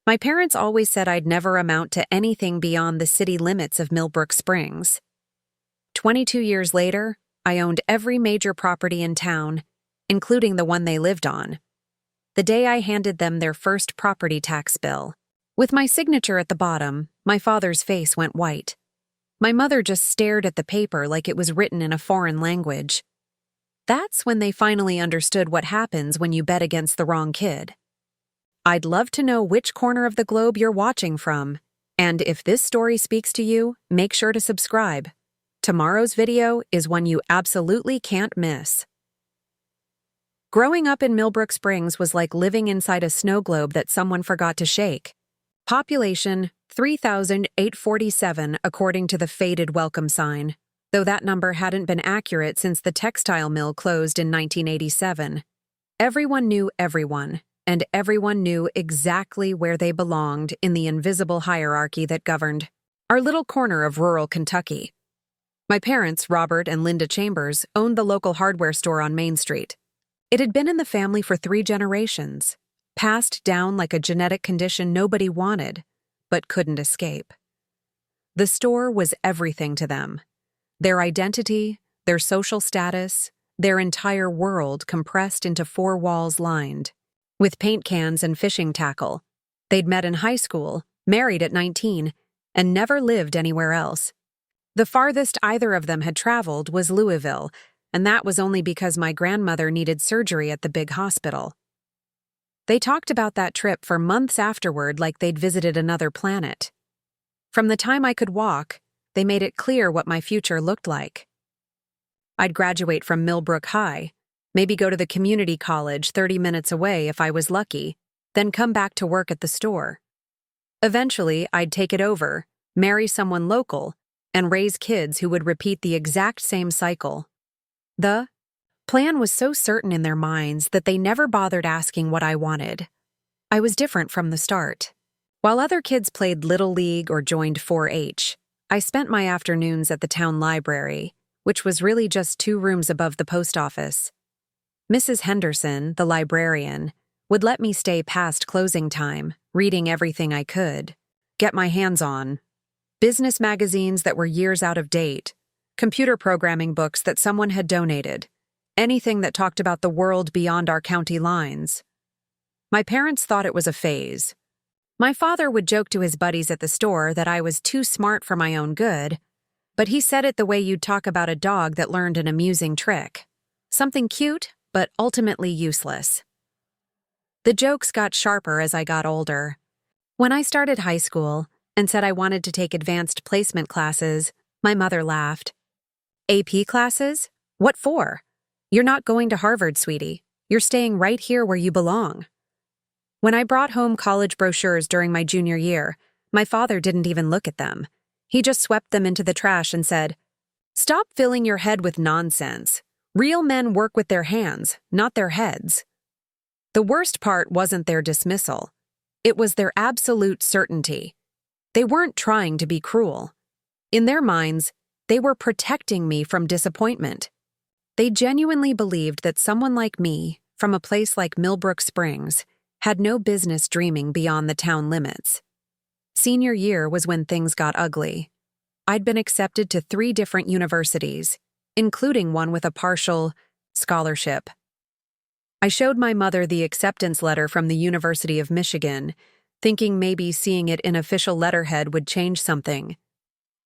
My parents always said I'd never amount to anything beyond the city limits of Millbrook Springs. 22 years later, I owned every major property in town, including the one they lived on. The day I handed them their first property tax bill, with my signature at the bottom, my father's face went white. My mother just stared at the paper like it was written in a foreign language. That's when they finally understood what happens when you bet against the wrong kid. I'd love to know which corner of the globe you're watching from, and if this story speaks to you, make sure to subscribe. Tomorrow's video is one you absolutely can't miss. Growing up in Millbrook Springs was like living inside a snow globe that someone forgot to shake. Population 3,847 according to the faded welcome sign, though that number hadn't been accurate since the textile mill closed in 1987. Everyone knew everyone, and everyone knew exactly where they belonged in the invisible hierarchy that governed our little corner of rural Kentucky. My parents, Robert and Linda Chambers, owned the local hardware store on Main Street. It had been in the family for 3 generations, passed down like a genetic condition nobody wanted, but couldn't escape. The store was everything to them. Their identity, their social status, their entire world compressed into 4 walls lined with paint cans and fishing tackle. They'd met in high school, married at 19, and never lived anywhere else. The farthest either of them had traveled was Louisville, and that was only because my grandmother needed surgery at the big hospital. They talked about that trip for months afterward like they'd visited another planet. From the time I could walk, they made it clear what my future looked like. I'd graduate from Millbrook High, maybe go to the community college 30 minutes away if I was lucky, then come back to work at the store. Eventually, I'd take it over, marry someone local, and raise kids who would repeat the exact same cycle. The plan was so certain in their minds that they never bothered asking what I wanted. I was different from the start. While other kids played Little League or joined 4-H, I spent my afternoons at the town library, which was really just 2 rooms above the post office. Mrs. Henderson, the librarian, would let me stay past closing time, reading everything I could get my hands on. Business magazines that were years out of date, computer programming books that someone had donated, anything that talked about the world beyond our county lines. My parents thought it was a phase. My father would joke to his buddies at the store that I was too smart for my own good, but he said it the way you'd talk about a dog that learned an amusing trick. Something cute, but ultimately useless. The jokes got sharper as I got older. When I started high school and said I wanted to take advanced placement classes, my mother laughed. AP classes? What for? You're not going to Harvard, sweetie. You're staying right here where you belong. When I brought home college brochures during my junior year, my father didn't even look at them. He just swept them into the trash and said, "Stop filling your head with nonsense. Real men work with their hands, not their heads." The worst part wasn't their dismissal. It was their absolute certainty. They weren't trying to be cruel. In their minds, they were protecting me from disappointment. They genuinely believed that someone like me, from a place like Millbrook Springs, had no business dreaming beyond the town limits. Senior year was when things got ugly. I'd been accepted to 3 different universities, including one with a partial scholarship. I showed my mother the acceptance letter from the University of Michigan, thinking maybe seeing it in official letterhead would change something.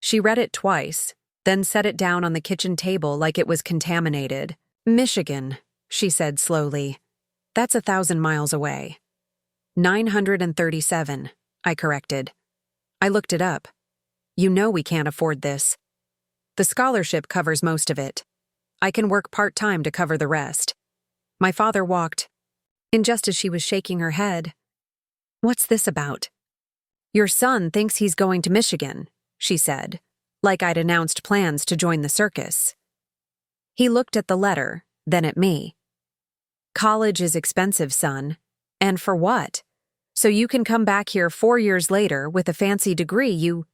She read it twice, then set it down on the kitchen table like it was contaminated. "Michigan," she said slowly. "That's 1,000 miles away." 937, I corrected. I looked it up. "You know we can't afford this. The scholarship covers most of it. I can work part-time to cover the rest." My father walked in just as she was shaking her head. "What's this about?" "Your son thinks he's going to Michigan," she said, like I'd announced plans to join the circus. He looked at the letter, then at me. "College is expensive, son. And for what? So you can come back here 4 years later with a fancy degree you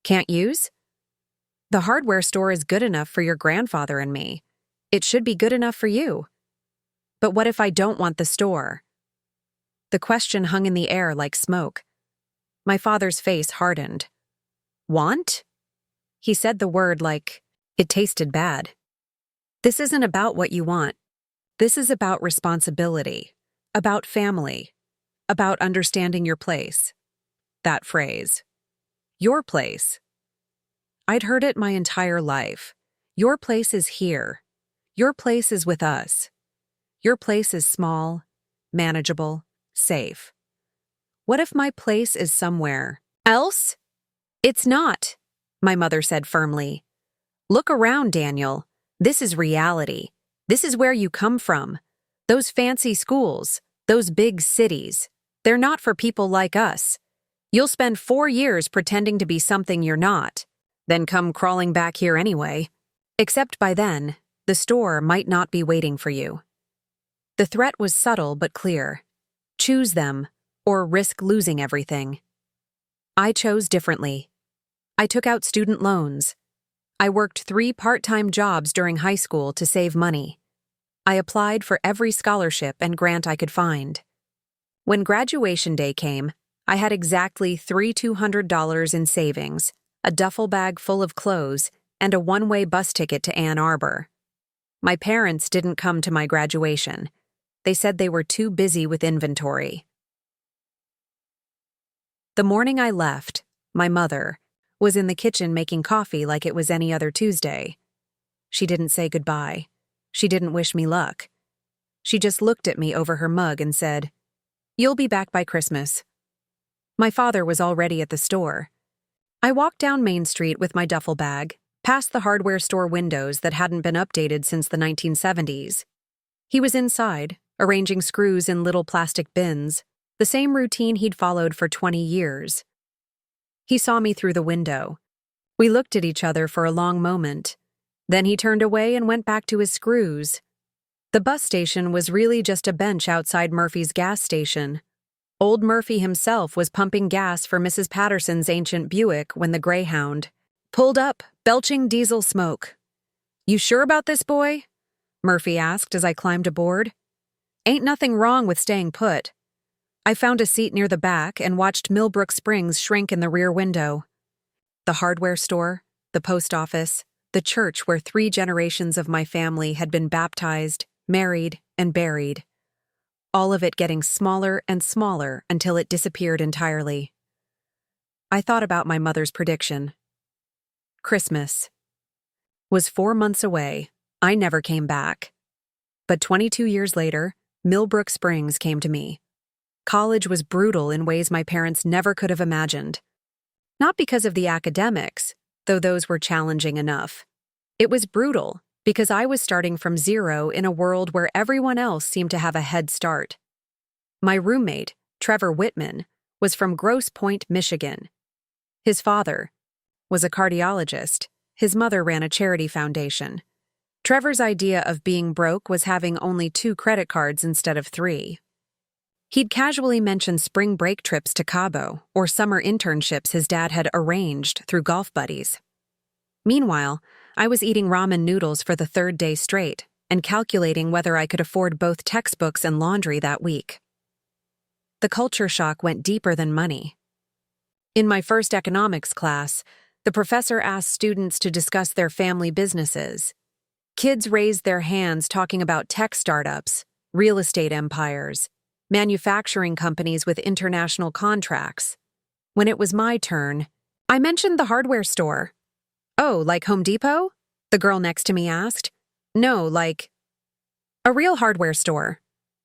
can't use? The hardware store is good enough for your grandfather and me. It should be good enough for you. But what if I don't want the store?" The question hung in the air like smoke. My father's face hardened. Want? He said the word like it tasted bad. This isn't about what you want. This is about responsibility, about family, about understanding your place. That phrase. Your place. I'd heard it my entire life. Your place is here. Your place is with us. Your place is small, manageable, safe. What if my place is somewhere else? It's not, my mother said firmly. Look around, Daniel. This is reality. This is where you come from. Those fancy schools, those big cities, they're not for people like us. You'll spend 4 years pretending to be something you're not, then come crawling back here anyway. Except by then, the store might not be waiting for you. The threat was subtle but clear. Choose them, or risk losing everything. I chose differently. I took out student loans. I worked 3 part-time jobs during high school to save money. I applied for every scholarship and grant I could find. When graduation day came, I had exactly $3,200 in savings, a duffel bag full of clothes, and a one-way bus ticket to Ann Arbor. My parents didn't come to my graduation. They said they were too busy with inventory. The morning I left, my mother was in the kitchen making coffee like it was any other Tuesday. She didn't say goodbye. She didn't wish me luck. She just looked at me over her mug and said, "You'll be back by Christmas." My father was already at the store. I walked down Main Street with my duffel bag, past the hardware store windows that hadn't been updated since the 1970s. He was inside, arranging screws in little plastic bins, the same routine he'd followed for 20 years. He saw me through the window. We looked at each other for a long moment. Then he turned away and went back to his screws. The bus station was really just a bench outside Murphy's gas station. Old Murphy himself was pumping gas for Mrs. Patterson's ancient Buick when the Greyhound pulled up, belching diesel smoke. "You sure about this, boy?" Murphy asked as I climbed aboard. "Ain't nothing wrong with staying put." I found a seat near the back and watched Millbrook Springs shrink in the rear window. The hardware store, the post office, the church where 3 generations of my family had been baptized, married, and buried. All of it getting smaller and smaller until it disappeared entirely. I thought about my mother's prediction. Christmas was 4 months away. I never came back. But 22 years later, Millbrook Springs came to me. College was brutal in ways my parents never could have imagined. Not because of the academics, though those were challenging enough. It was brutal because I was starting from zero in a world where everyone else seemed to have a head start. My roommate, Trevor Whitman, was from Grosse Pointe, Michigan. His father was a cardiologist. His mother ran a charity foundation. Trevor's idea of being broke was having only 2 credit cards instead of 3. He'd casually mentioned spring break trips to Cabo or summer internships his dad had arranged through golf buddies. Meanwhile, I was eating ramen noodles for the 3rd day straight and calculating whether I could afford both textbooks and laundry that week. The culture shock went deeper than money. In my first economics class, the professor asked students to discuss their family businesses. Kids raised their hands talking about tech startups, real estate empires, manufacturing companies with international contracts. When it was my turn, I mentioned the hardware store. "Oh, like Home Depot?" the girl next to me asked. "No, like a real hardware store,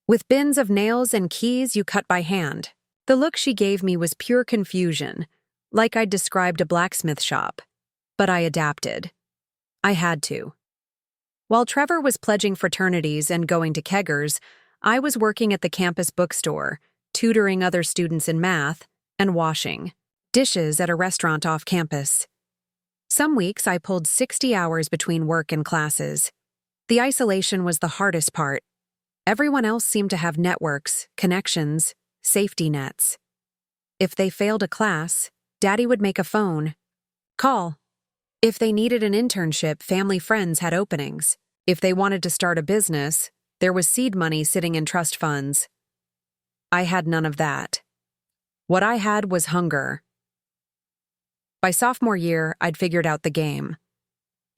with bins of nails and keys you cut by hand." The look she gave me was pure confusion, like I'd described a blacksmith shop. But I adapted. I had to. While Trevor was pledging fraternities and going to keggers, I was working at the campus bookstore, tutoring other students in math, and washing dishes at a restaurant off campus. Some weeks I pulled 60 hours between work and classes. The isolation was the hardest part. Everyone else seemed to have networks, connections, safety nets. If they failed a class, Daddy would make a phone call. If they needed an internship, family friends had openings. If they wanted to start a business, there was seed money sitting in trust funds. I had none of that. What I had was hunger. By sophomore year, I'd figured out the game.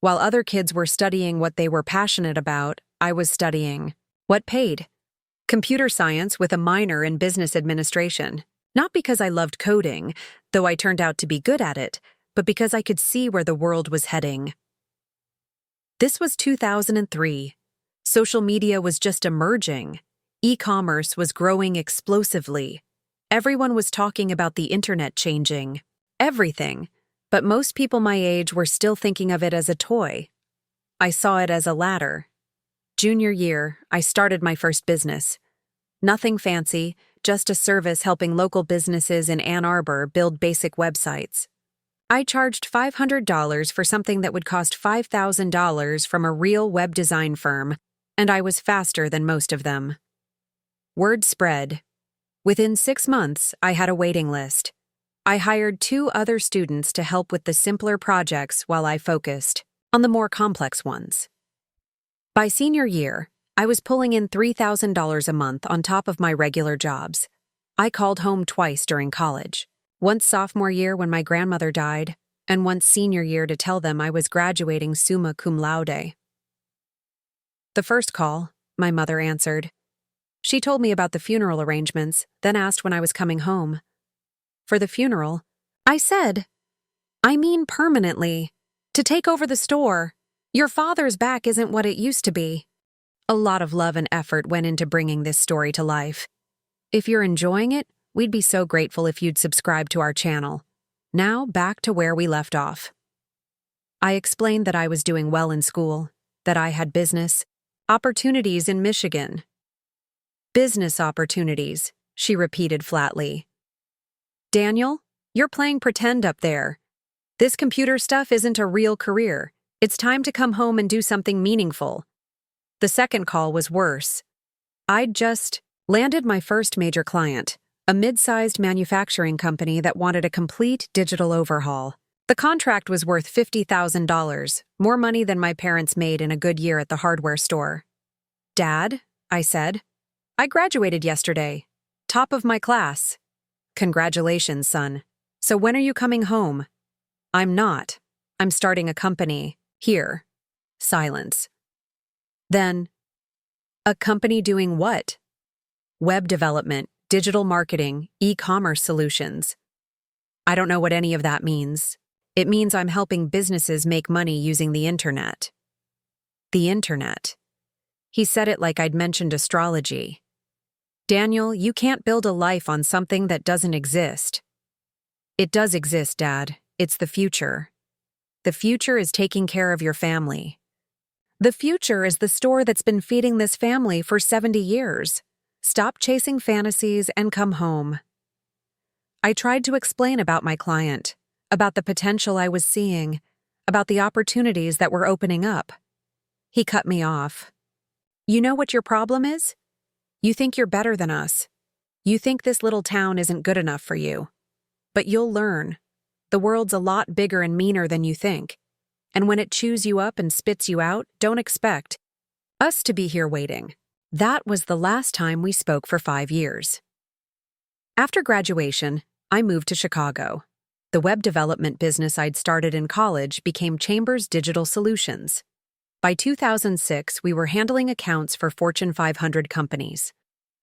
While other kids were studying what they were passionate about, I was studying what paid. Computer science with a minor in business administration. Not because I loved coding, though I turned out to be good at it, but because I could see where the world was heading. This was 2003. Social media was just emerging. E-commerce was growing explosively. Everyone was talking about the internet changing everything, but most people my age were still thinking of it as a toy. I saw it as a ladder. Junior year, I started my first business. Nothing fancy, just a service helping local businesses in Ann Arbor build basic websites. I charged $500 for something that would cost $5,000 from a real web design firm, and I was faster than most of them. Word spread. Within 6 months, I had a waiting list. I hired 2 other students to help with the simpler projects while I focused on the more complex ones. By senior year, I was pulling in $3,000 a month on top of my regular jobs. I called home twice during college. Once sophomore year when my grandmother died, and once senior year to tell them I was graduating summa cum laude. The first call, my mother answered. She told me about the funeral arrangements, then asked when I was coming home. For the funeral, I said, I mean permanently. To take over the store. Your father's back isn't what it used to be. A lot of love and effort went into bringing this story to life. If you're enjoying it, we'd be so grateful if you'd subscribe to our channel. Now, back to where we left off. I explained that I was doing well in school, that I had business opportunities in Michigan. Business opportunities, she repeated flatly. Daniel, you're playing pretend up there. This computer stuff isn't a real career. It's time to come home and do something meaningful. The second call was worse. I'd just landed my first major client, a mid-sized manufacturing company that wanted a complete digital overhaul. The contract was worth $50,000, more money than my parents made in a good year at the hardware store. Dad, I said, I graduated yesterday. Top of my class. Congratulations, son. So when are you coming home? I'm not. I'm starting a company. Here. Silence. Then, a company doing what? Web development, digital marketing, e-commerce solutions. I don't know what any of that means. It means I'm helping businesses make money using the internet. The internet. He said it like I'd mentioned astrology. Daniel, you can't build a life on something that doesn't exist. It does exist, Dad. It's the future. The future is taking care of your family. The future is the store that's been feeding this family for 70 years. Stop chasing fantasies and come home. I tried to explain about my client, about the potential I was seeing, about the opportunities that were opening up. He cut me off. You know what your problem is? You think you're better than us. You think this little town isn't good enough for you. But you'll learn. The world's a lot bigger and meaner than you think. And when it chews you up and spits you out, don't expect us to be here waiting. That was the last time we spoke for 5 years. After graduation, I moved to Chicago. The web development business I'd started in college became Chambers Digital Solutions. By 2006, we were handling accounts for Fortune 500 companies.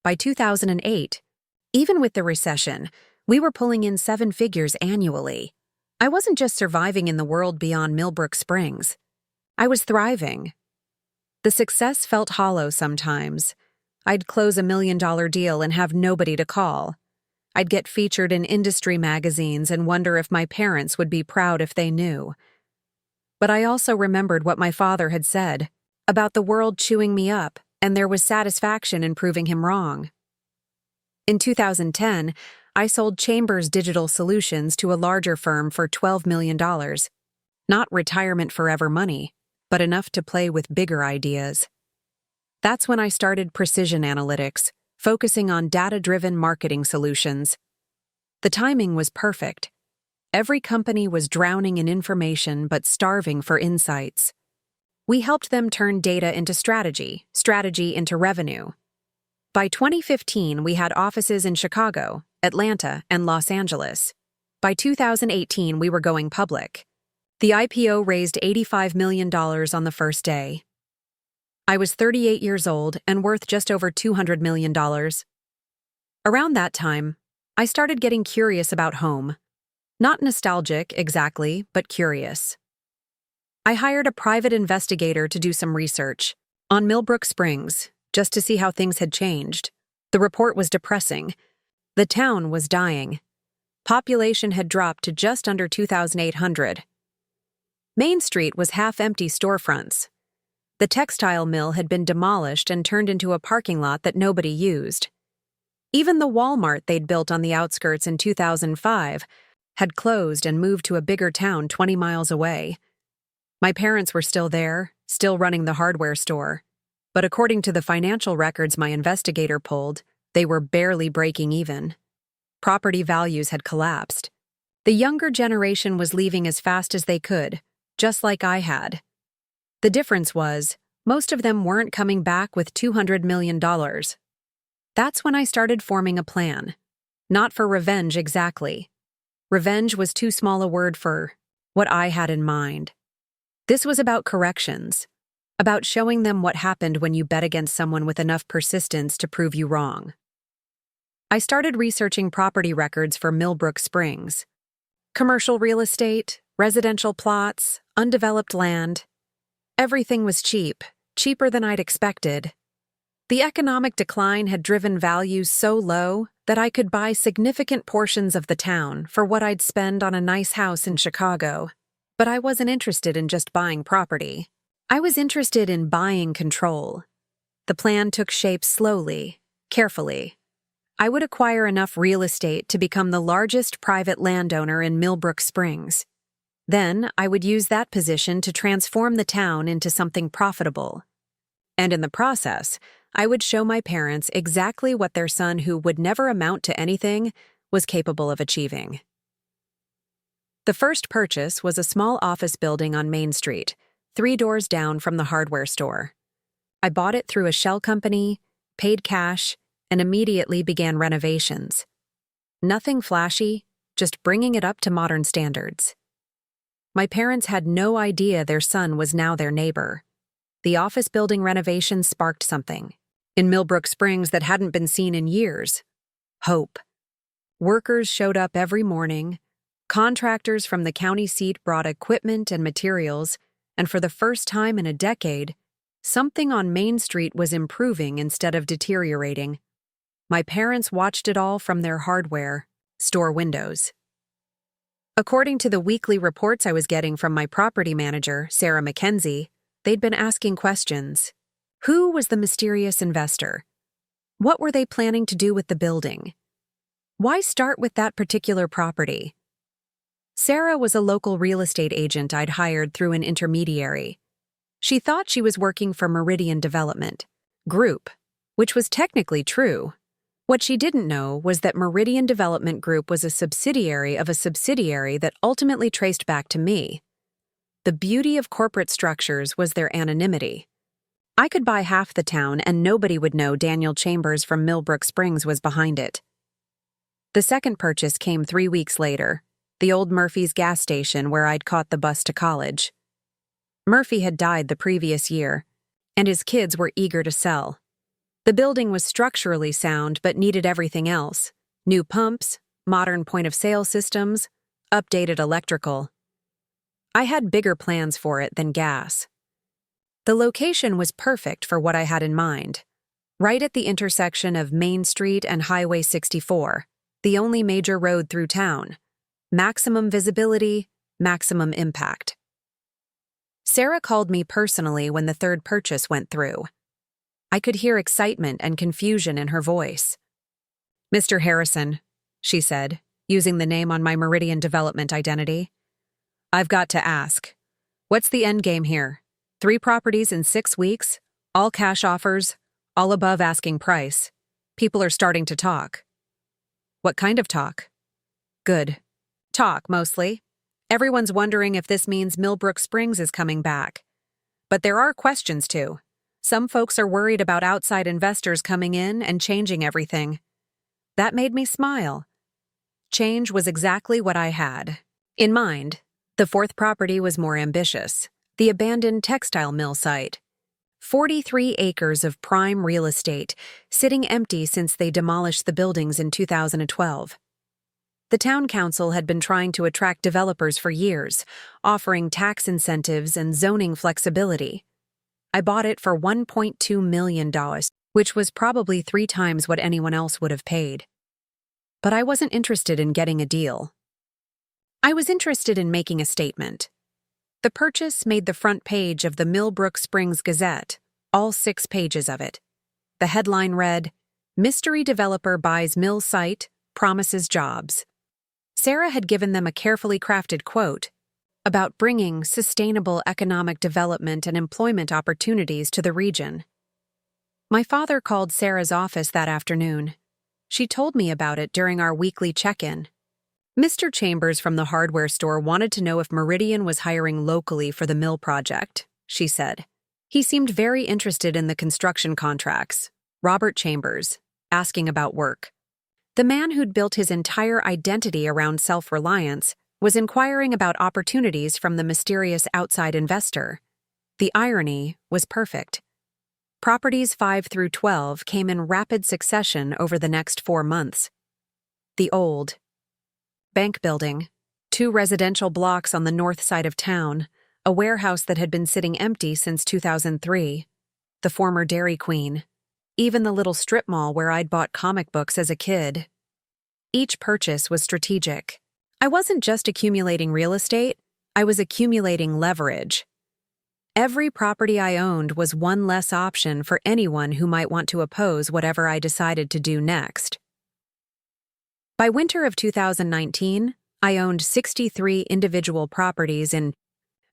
By 2008, even with the recession, we were pulling in 7 figures annually. I wasn't just surviving in the world beyond Millbrook Springs. I was thriving. The success felt hollow sometimes. I'd close $1 million deal and have nobody to call. I'd get featured in industry magazines and wonder if my parents would be proud if they knew. But I also remembered what my father had said about the world chewing me up, and there was satisfaction in proving him wrong. In 2010, I sold Chambers Digital Solutions to a larger firm for $12 million. Not retirement forever money, but enough to play with bigger ideas. That's when I started Precision Analytics, focusing on data-driven marketing solutions. The timing was perfect. Every company was drowning in information but starving for insights. We helped them turn data into strategy, strategy into revenue. By 2015, we had offices in Chicago, Atlanta, and Los Angeles. By 2018, we were going public. The IPO raised $85 million on the first day. I was 38 years old and worth just over $200 million. Around that time, I started getting curious about home. Not nostalgic, exactly, but curious. I hired a private investigator to do some research on Millbrook Springs, just to see how things had changed. The report was depressing. The town was dying. Population had dropped to just under 2,800. Main Street was half-empty storefronts. The textile mill had been demolished and turned into a parking lot that nobody used. Even the Walmart they'd built on the outskirts in 2005 had closed and moved to a bigger town 20 miles away. My parents were still there, still running the hardware store. But according to the financial records my investigator pulled, they were barely breaking even. Property values had collapsed. The younger generation was leaving as fast as they could, just like I had. The difference was, most of them weren't coming back with $200 million. That's when I started forming a plan. Not for revenge exactly. Revenge was too small a word for what I had in mind. This was about corrections, about showing them what happened when you bet against someone with enough persistence to prove you wrong. I started researching property records for Millbrook Springs. Commercial real estate, residential plots, undeveloped land. Everything was cheap, cheaper than I'd expected. The economic decline had driven values so low that I could buy significant portions of the town for what I'd spend on a nice house in Chicago. But I wasn't interested in just buying property. I was interested in buying control. The plan took shape slowly, carefully. I would acquire enough real estate to become the largest private landowner in Millbrook Springs. Then I would use that position to transform the town into something profitable. And in the process, I would show my parents exactly what their son, who would never amount to anything, was capable of achieving. The first purchase was a small office building on Main Street, 3 doors down from the hardware store. I bought it through a shell company, paid cash, and immediately began renovations. Nothing flashy, just bringing it up to modern standards. My parents had no idea their son was now their neighbor. The office building renovation sparked something in Millbrook Springs that hadn't been seen in years. Hope. Workers showed up every morning. Contractors from the county seat brought equipment and materials, and for the first time in a decade, something on Main Street was improving instead of deteriorating. My parents watched it all from their hardware store windows. According to the weekly reports I was getting from my property manager, Sarah McKenzie, they'd been asking questions. Who was the mysterious investor? What were they planning to do with the building? Why start with that particular property? Sarah was a local real estate agent I'd hired through an intermediary. She thought she was working for Meridian Development Group, which was technically true. What she didn't know was that Meridian Development Group was a subsidiary of a subsidiary that ultimately traced back to me. The beauty of corporate structures was their anonymity. I could buy half the town and nobody would know Daniel Chambers from Millbrook Springs was behind it. The second purchase came 3 weeks later, the old Murphy's gas station where I'd caught the bus to college. Murphy had died the previous year, and his kids were eager to sell. The building was structurally sound but needed everything else: new pumps, modern point-of-sale systems, updated electrical. I had bigger plans for it than gas. The location was perfect for what I had in mind, right at the intersection of Main Street and Highway 64, the only major road through town. Maximum visibility, maximum impact. Sarah called me personally when the third purchase went through. I could hear excitement and confusion in her voice. "Mr. Harrison," she said, using the name on my Meridian Development identity. "I've got to ask, what's the end game here? 3 properties in 6 weeks, all cash offers, all above asking price. People are starting to talk." "What kind of talk?" "Good. Talk, mostly. Everyone's wondering if this means Millbrook Springs is coming back. But there are questions, too. Some folks are worried about outside investors coming in and changing everything." That made me smile, change was exactly what I had in mind. The fourth property was more ambitious, the abandoned textile mill site. 43 acres of prime real estate, sitting empty since they demolished the buildings in 2012. The town council had been trying to attract developers for years, offering tax incentives and zoning flexibility. I bought it for $1.2 million, which was probably 3 times what anyone else would have paid. But I wasn't interested in getting a deal. I was interested in making a statement. The purchase made the front page of the Millbrook Springs Gazette, all 6 pages of it. The headline read, "Mystery Developer Buys Mill Site, Promises Jobs." Sarah had given them a carefully crafted quote about bringing sustainable economic development and employment opportunities to the region. My father called Sarah's office that afternoon. She told me about it during our weekly check-in. Mr. Chambers from the hardware store wanted to know if Meridian was hiring locally for the mill project, she said. He seemed very interested in the construction contracts. Robert Chambers, asking about work. The man who'd built his entire identity around self-reliance was inquiring about opportunities from the mysterious outside investor. The irony was perfect. Properties 5 through 12 came in rapid succession over the next 4 months. The old bank building, 2 residential blocks on the north side of town, a warehouse that had been sitting empty since 2003, the former Dairy Queen, even the little strip mall where I'd bought comic books as a kid. Each purchase was strategic. I wasn't just accumulating real estate, I was accumulating leverage. Every property I owned was one less option for anyone who might want to oppose whatever I decided to do next. By winter of 2019, I owned 63 individual properties in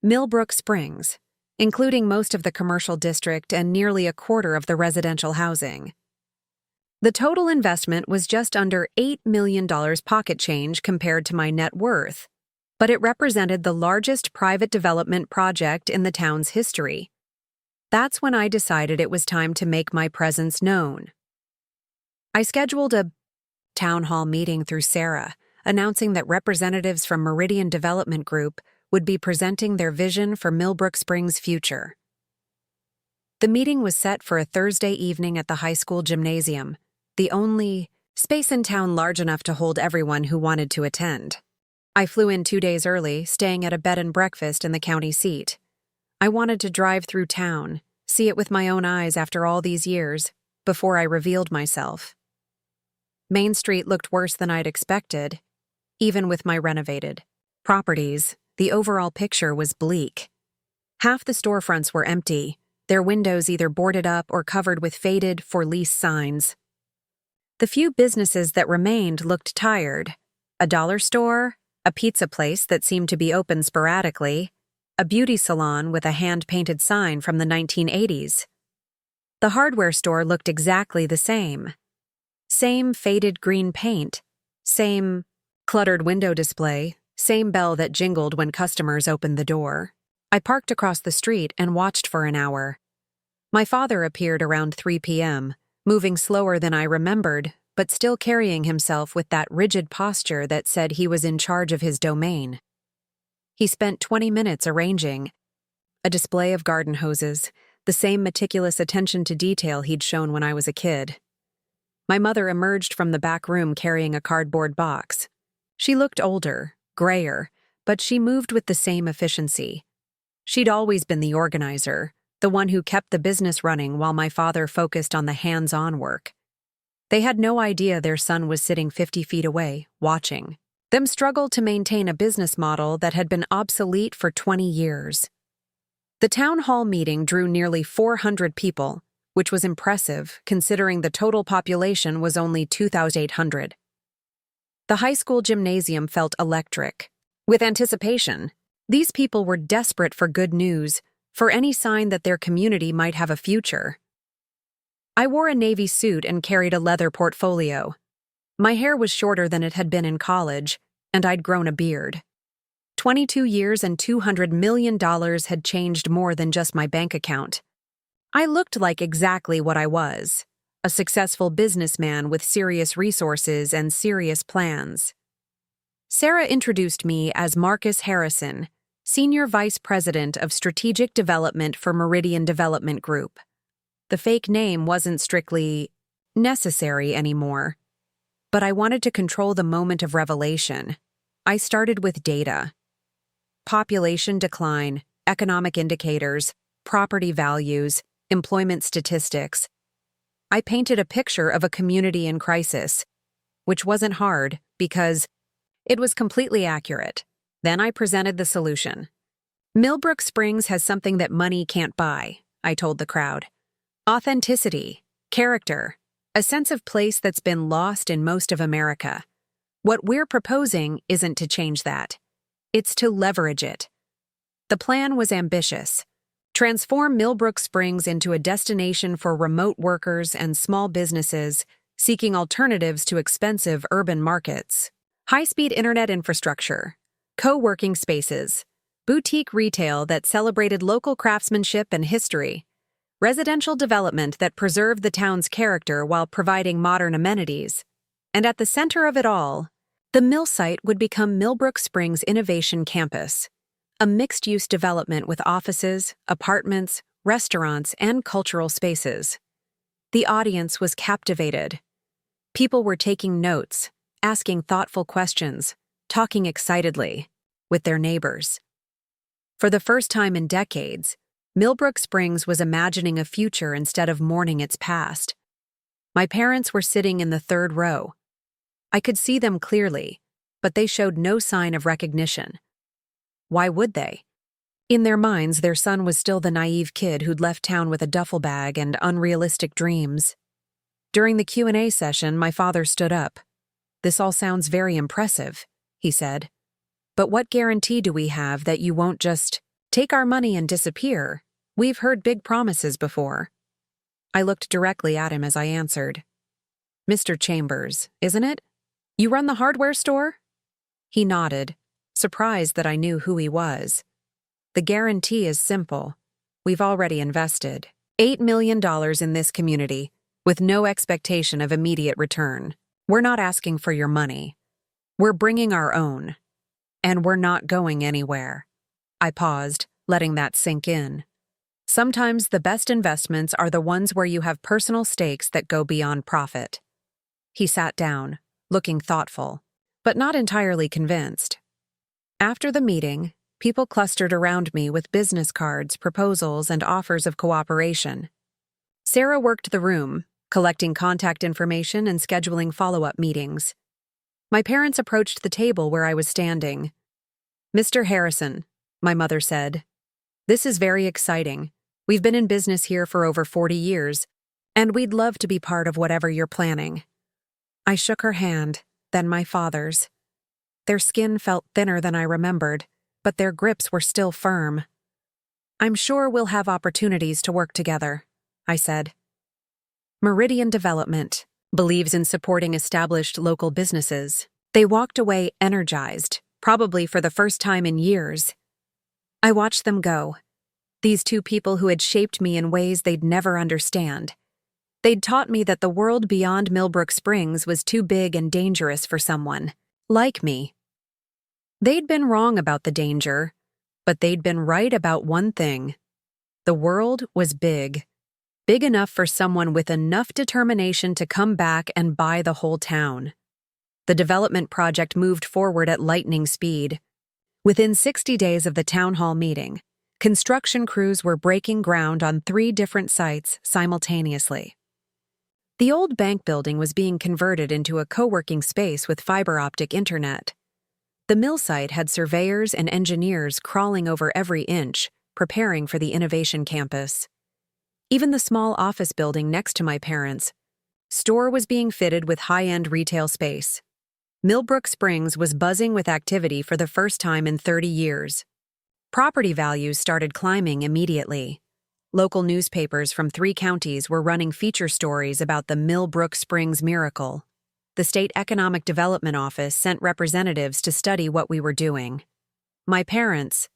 Millbrook Springs, including most of the commercial district and nearly a quarter of the residential housing. The total investment was just under $8 million pocket change compared to my net worth, but it represented the largest private development project in the town's history. That's when I decided it was time to make my presence known. I scheduled a town hall meeting through Sarah, announcing that representatives from Meridian Development Group would be presenting their vision for Millbrook Springs' future. The meeting was set for a Thursday evening at the high school gymnasium, the only space in town large enough to hold everyone who wanted to attend. I flew in 2 days early, staying at a bed and breakfast in the county seat. I wanted to drive through town, see it with my own eyes after all these years, before I revealed myself. Main Street looked worse than I'd expected. Even with my renovated properties, the overall picture was bleak. Half the storefronts were empty, their windows either boarded up or covered with faded "for lease" signs. The few businesses that remained looked tired. A dollar store, a pizza place that seemed to be open sporadically, a beauty salon with a hand-painted sign from the 1980s. The hardware store looked exactly the same. Same faded green paint, same cluttered window display, same bell that jingled when customers opened the door. I parked across the street and watched for an hour. My father appeared around 3 p.m., moving slower than I remembered, but still carrying himself with that rigid posture that said he was in charge of his domain. He spent 20 minutes arranging a display of garden hoses, the same meticulous attention to detail he'd shown when I was a kid. My mother emerged from the back room carrying a cardboard box. She looked older, grayer, but she moved with the same efficiency. She'd always been the organizer, the one who kept the business running while my father focused on the hands-on work. They had no idea their son was sitting 50 feet away, watching them struggle to maintain a business model that had been obsolete for 20 years. The town hall meeting drew nearly 400 people, which was impressive considering the total population was only 2,800. The high school gymnasium felt electric. With anticipation, these people were desperate for good news, for any sign that their community might have a future. I wore a navy suit and carried a leather portfolio. My hair was shorter than it had been in college, and I'd grown a beard. 22 years and $200 million had changed more than just my bank account. I looked like exactly what I was, a successful businessman with serious resources and serious plans. Sarah introduced me as Marcus Harrison, Senior Vice President of Strategic Development for Meridian Development Group. The fake name wasn't strictly necessary anymore, but I wanted to control the moment of revelation. I started with data. Population decline, economic indicators, property values, employment statistics. I painted a picture of a community in crisis, which wasn't hard because it was completely accurate. Then I presented the solution. Millbrook Springs has something that money can't buy, I told the crowd. Authenticity, character, a sense of place that's been lost in most of America. What we're proposing isn't to change that. It's to leverage it. The plan was ambitious. Transform Millbrook Springs into a destination for remote workers and small businesses seeking alternatives to expensive urban markets. High-speed internet infrastructure, co-working spaces, boutique retail that celebrated local craftsmanship and history, residential development that preserved the town's character while providing modern amenities. And at the center of it all, the mill site would become Millbrook Springs Innovation Campus, a mixed-use development with offices, apartments, restaurants, and cultural spaces. The audience was captivated. People were taking notes, asking thoughtful questions, talking excitedly with their neighbors. For the first time in decades, Millbrook Springs was imagining a future instead of mourning its past. My parents were sitting in the third row. I could see them clearly, but they showed no sign of recognition. Why would they? In their minds, their son was still the naive kid who'd left town with a duffel bag and unrealistic dreams. During the Q&A session, my father stood up. "This all sounds very impressive," he said. "But what guarantee do we have that you won't just take our money and disappear? We've heard big promises before." I looked directly at him as I answered. "Mr. Chambers, isn't it? You run the hardware store?" He nodded, surprised that I knew who he was. "The guarantee is simple. We've already invested $8 million in this community, with no expectation of immediate return. We're not asking for your money. We're bringing our own. And we're not going anywhere." I paused, letting that sink in. Sometimes the best investments are the ones where you have personal stakes that go beyond profit. He sat down, looking thoughtful, but not entirely convinced. After the meeting, people clustered around me with business cards, proposals, and offers of cooperation. Sarah worked the room, collecting contact information and scheduling follow-up meetings. My parents approached the table where I was standing. "Mr. Harrison," my mother said, "this is very exciting. We've been in business here for over 40 years, and we'd love to be part of whatever you're planning." I shook her hand, then my father's. Their skin felt thinner than I remembered, but their grips were still firm. "I'm sure we'll have opportunities to work together," I said. Meridian Development believes in supporting established local businesses. They walked away energized, probably for the first time in years. I watched them go. These two people who had shaped me in ways they'd never understand. They'd taught me that the world beyond Millbrook Springs was too big and dangerous for someone like me. They'd been wrong about the danger, but they'd been right about one thing. The world was big. Big enough for someone with enough determination to come back and buy the whole town. The development project moved forward at lightning speed. Within 60 days of the town hall meeting, construction crews were breaking ground on 3 different sites simultaneously. The old bank building was being converted into a co-working space with fiber optic internet. The mill site had surveyors and engineers crawling over every inch, preparing for the innovation campus. Even the small office building next to my parents' store was being fitted with high-end retail space. Millbrook Springs was buzzing with activity for the first time in 30 years. Property values started climbing immediately. Local newspapers from 3 counties were running feature stories about the Millbrook Springs miracle. The State Economic Development Office sent representatives to study what we were doing. My parents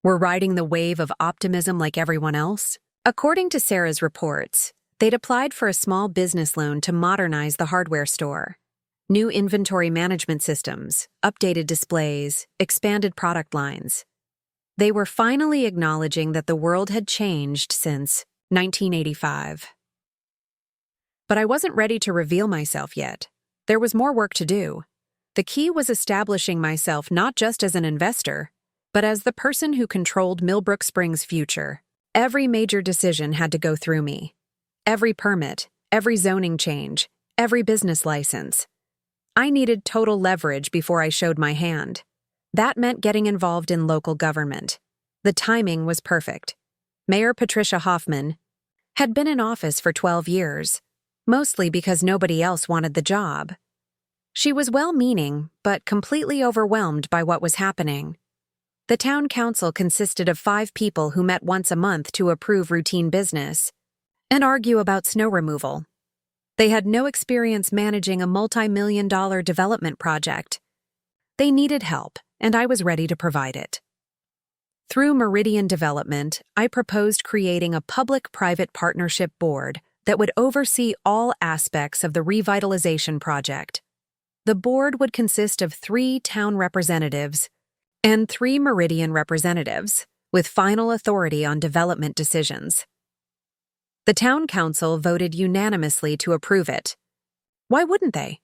were riding the wave of optimism like everyone else. According to Sarah's reports, they'd applied for a small business loan to modernize the hardware store. New inventory management systems, updated displays, expanded product lines. They were finally acknowledging that the world had changed since 1985. But I wasn't ready to reveal myself yet. There was more work to do. The key was establishing myself not just as an investor, but as the person who controlled Millbrook Springs' future. Every major decision had to go through me. Every permit, every zoning change, every business license. I needed total leverage before I showed my hand. That meant getting involved in local government. The timing was perfect. Mayor Patricia Hoffman had been in office for 12 years, mostly because nobody else wanted the job. She was well-meaning, but completely overwhelmed by what was happening. The town council consisted of 5 people who met once a month to approve routine business and argue about snow removal. They had no experience managing a multi-million-dollar development project. They needed help, and I was ready to provide it. Through Meridian Development, I proposed creating a public-private partnership board that would oversee all aspects of the revitalization project. The board would consist of 3 town representatives and 3 Meridian representatives, with final authority on development decisions. The town council voted unanimously to approve it. Why wouldn't they?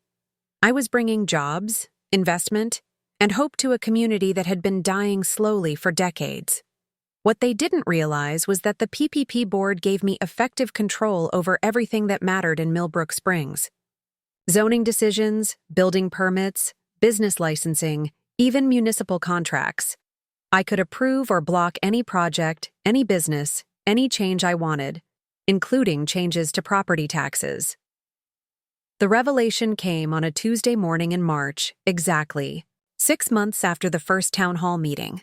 I was bringing jobs, investment, and hope to a community that had been dying slowly for decades. What they didn't realize was that the PPP board gave me effective control over everything that mattered in Millbrook Springs. Zoning decisions, building permits, business licensing, even municipal contracts. I could approve or block any project, any business, any change I wanted, including changes to property taxes. The revelation came on a Tuesday morning in March, exactly 6 months after the first town hall meeting.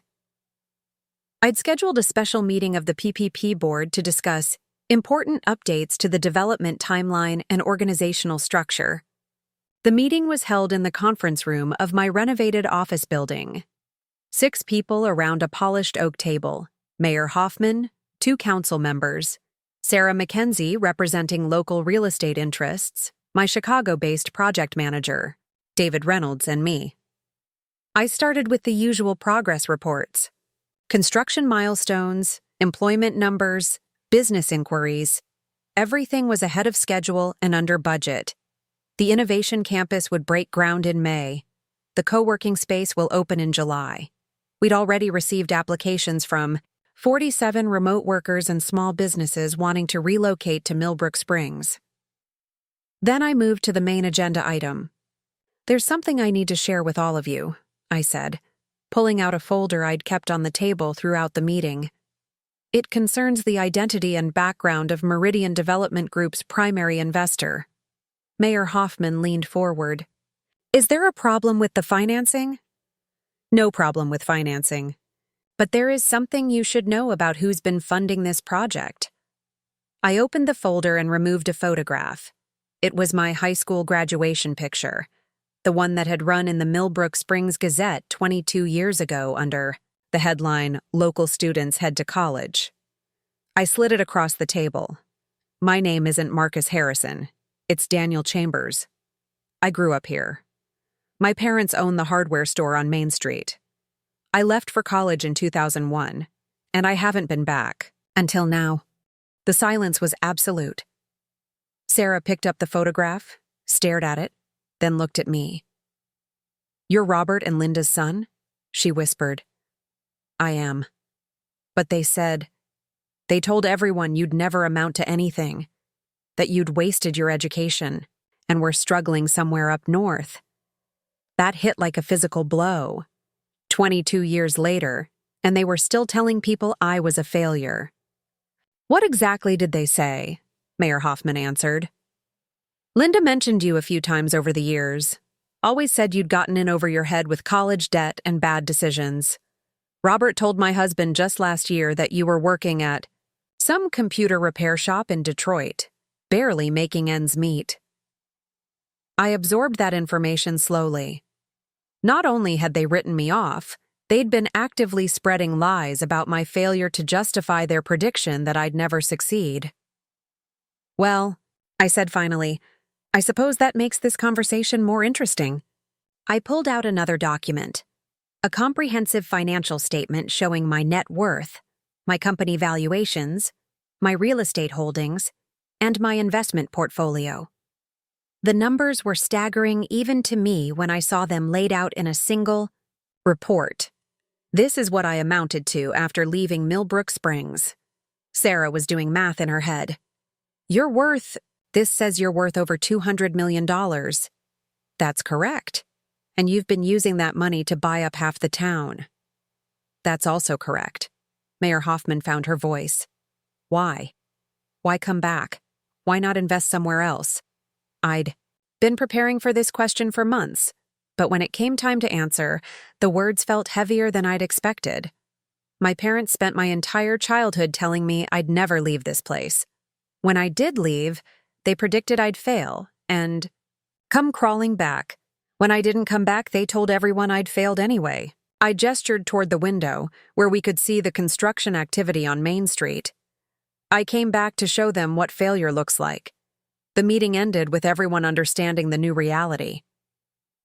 I'd scheduled a special meeting of the PPP board to discuss important updates to the development timeline and organizational structure. The meeting was held in the conference room of my renovated office building. 6 people around a polished oak table: Mayor Hoffman, 2 council members, Sarah McKenzie representing local real estate interests, my Chicago-based project manager, David Reynolds, and me. I started with the usual progress reports: construction milestones, employment numbers, business inquiries. Everything was ahead of schedule and under budget. The Innovation Campus would break ground in May. The co-working space will open in July. We'd already received applications from 47 remote workers and small businesses wanting to relocate to Millbrook Springs. Then I moved to the main agenda item. "There's something I need to share with all of you," I said, pulling out a folder I'd kept on the table throughout the meeting. "It concerns the identity and background of Meridian Development Group's primary investor." Mayor Hoffman leaned forward. "Is there a problem with the financing?" "No problem with financing. But there is something you should know about who's been funding this project." I opened the folder and removed a photograph. It was my high school graduation picture, the one that had run in the Millbrook Springs Gazette 22 years ago under the headline, "Local Students Head to College." I slid it across the table. "My name isn't Marcus Harrison. It's Daniel Chambers. I grew up here. My parents own the hardware store on Main Street. I left for college in 2001, and I haven't been back until now." The silence was absolute. Sarah picked up the photograph, stared at it, then looked at me. "You're Robert and Linda's son?" she whispered. "I am. But they told everyone you'd never amount to anything, that you'd wasted your education and were struggling somewhere up north." That hit like a physical blow. 22 years later, and they were still telling people I was a failure. "What exactly did they say?" Mayor Hoffman answered. "Linda mentioned you a few times over the years. Always said you'd gotten in over your head with college debt and bad decisions. Robert told my husband just last year that you were working at some computer repair shop in Detroit, barely making ends meet." I absorbed that information slowly. Not only had they written me off, they'd been actively spreading lies about my failure to justify their prediction that I'd never succeed. "Well," I said finally, I suppose that makes this conversation more interesting. I pulled out another document, a comprehensive financial statement showing my net worth, my company valuations, my real estate holdings, and my investment portfolio. The numbers were staggering even to me when I saw them laid out in a single report. This is what I amounted to after leaving Millbrook Springs. Sarah was doing math in her head. This says you're worth over $200 million. That's correct. And you've been using that money to buy up half the town. That's also correct. Mayor Hoffman found her voice. Why? Why come back? Why not invest somewhere else? I'd been preparing for this question for months, but when it came time to answer, the words felt heavier than I'd expected. My parents spent my entire childhood telling me I'd never leave this place. When I did leave, they predicted I'd fail and come crawling back. When I didn't come back, they told everyone I'd failed anyway. I gestured toward the window, where we could see the construction activity on Main Street. I came back to show them what failure looks like. The meeting ended with everyone understanding the new reality.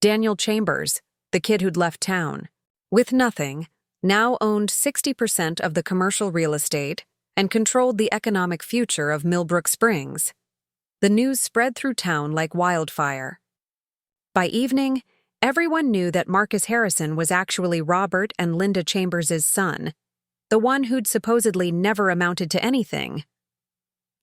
Daniel Chambers, the kid who'd left town, with nothing, now owned 60% of the commercial real estate and controlled the economic future of Millbrook Springs. The news spread through town like wildfire. By evening, everyone knew that Marcus Harrison was actually Robert and Linda Chambers' son, the one who'd supposedly never amounted to anything.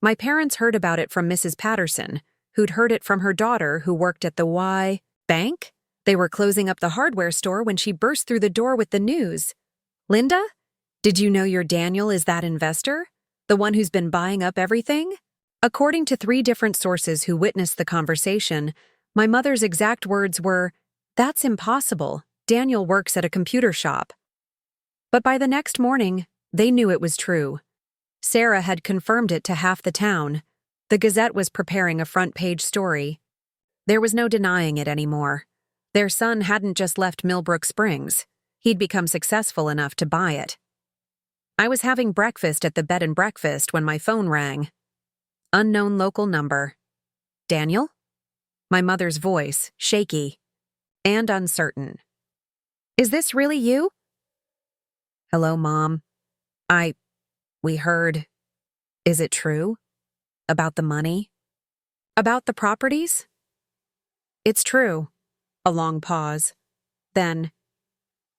My parents heard about it from Mrs. Patterson, who'd heard it from her daughter who worked at the Y Bank. They were closing up the hardware store when she burst through the door with the news. Linda, did you know your Daniel is that investor? The one who's been buying up everything? According to 3 different sources who witnessed the conversation, my mother's exact words were, "That's impossible. Daniel works at a computer shop." But by the next morning, they knew it was true. Sarah had confirmed it to half the town. The Gazette was preparing a front-page story. There was no denying it anymore. Their son hadn't just left Millbrook Springs. He'd become successful enough to buy it. I was having breakfast at the bed and breakfast when my phone rang. Unknown local number. Daniel? My mother's voice, shaky and uncertain. Is this really you? Hello, Mom. We heard. Is it true? About the money? About the properties? It's true. A long pause. Then,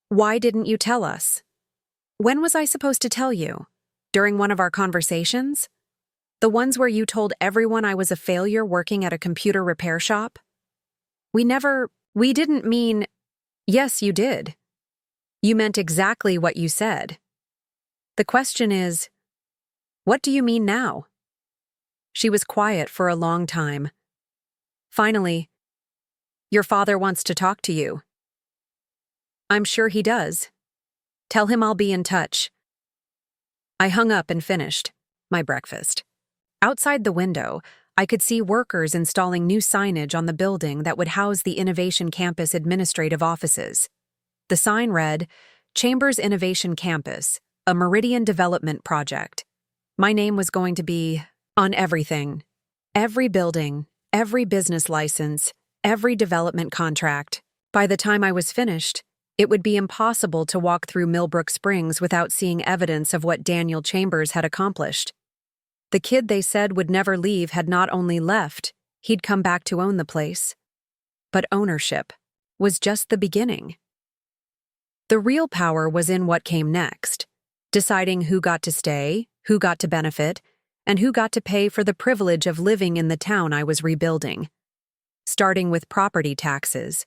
why didn't you tell us? When was I supposed to tell you? During one of our conversations? The ones where you told everyone I was a failure working at a computer repair shop? We didn't mean. Yes, you did. You meant exactly what you said. The question is, what do you mean now? She was quiet for a long time. Finally, your father wants to talk to you. I'm sure he does. Tell him I'll be in touch. I hung up and finished my breakfast. Outside the window, I could see workers installing new signage on the building that would house the Innovation Campus administrative offices. The sign read, Chambers Innovation Campus, a Meridian Development Project. My name was going to be on everything. Every building, every business license, every development contract. By the time I was finished, it would be impossible to walk through Millbrook Springs without seeing evidence of what Daniel Chambers had accomplished. The kid they said would never leave had not only left, he'd come back to own the place. But ownership was just the beginning. The real power was in what came next, deciding who got to stay, who got to benefit, and who got to pay for the privilege of living in the town I was rebuilding. Starting with property taxes.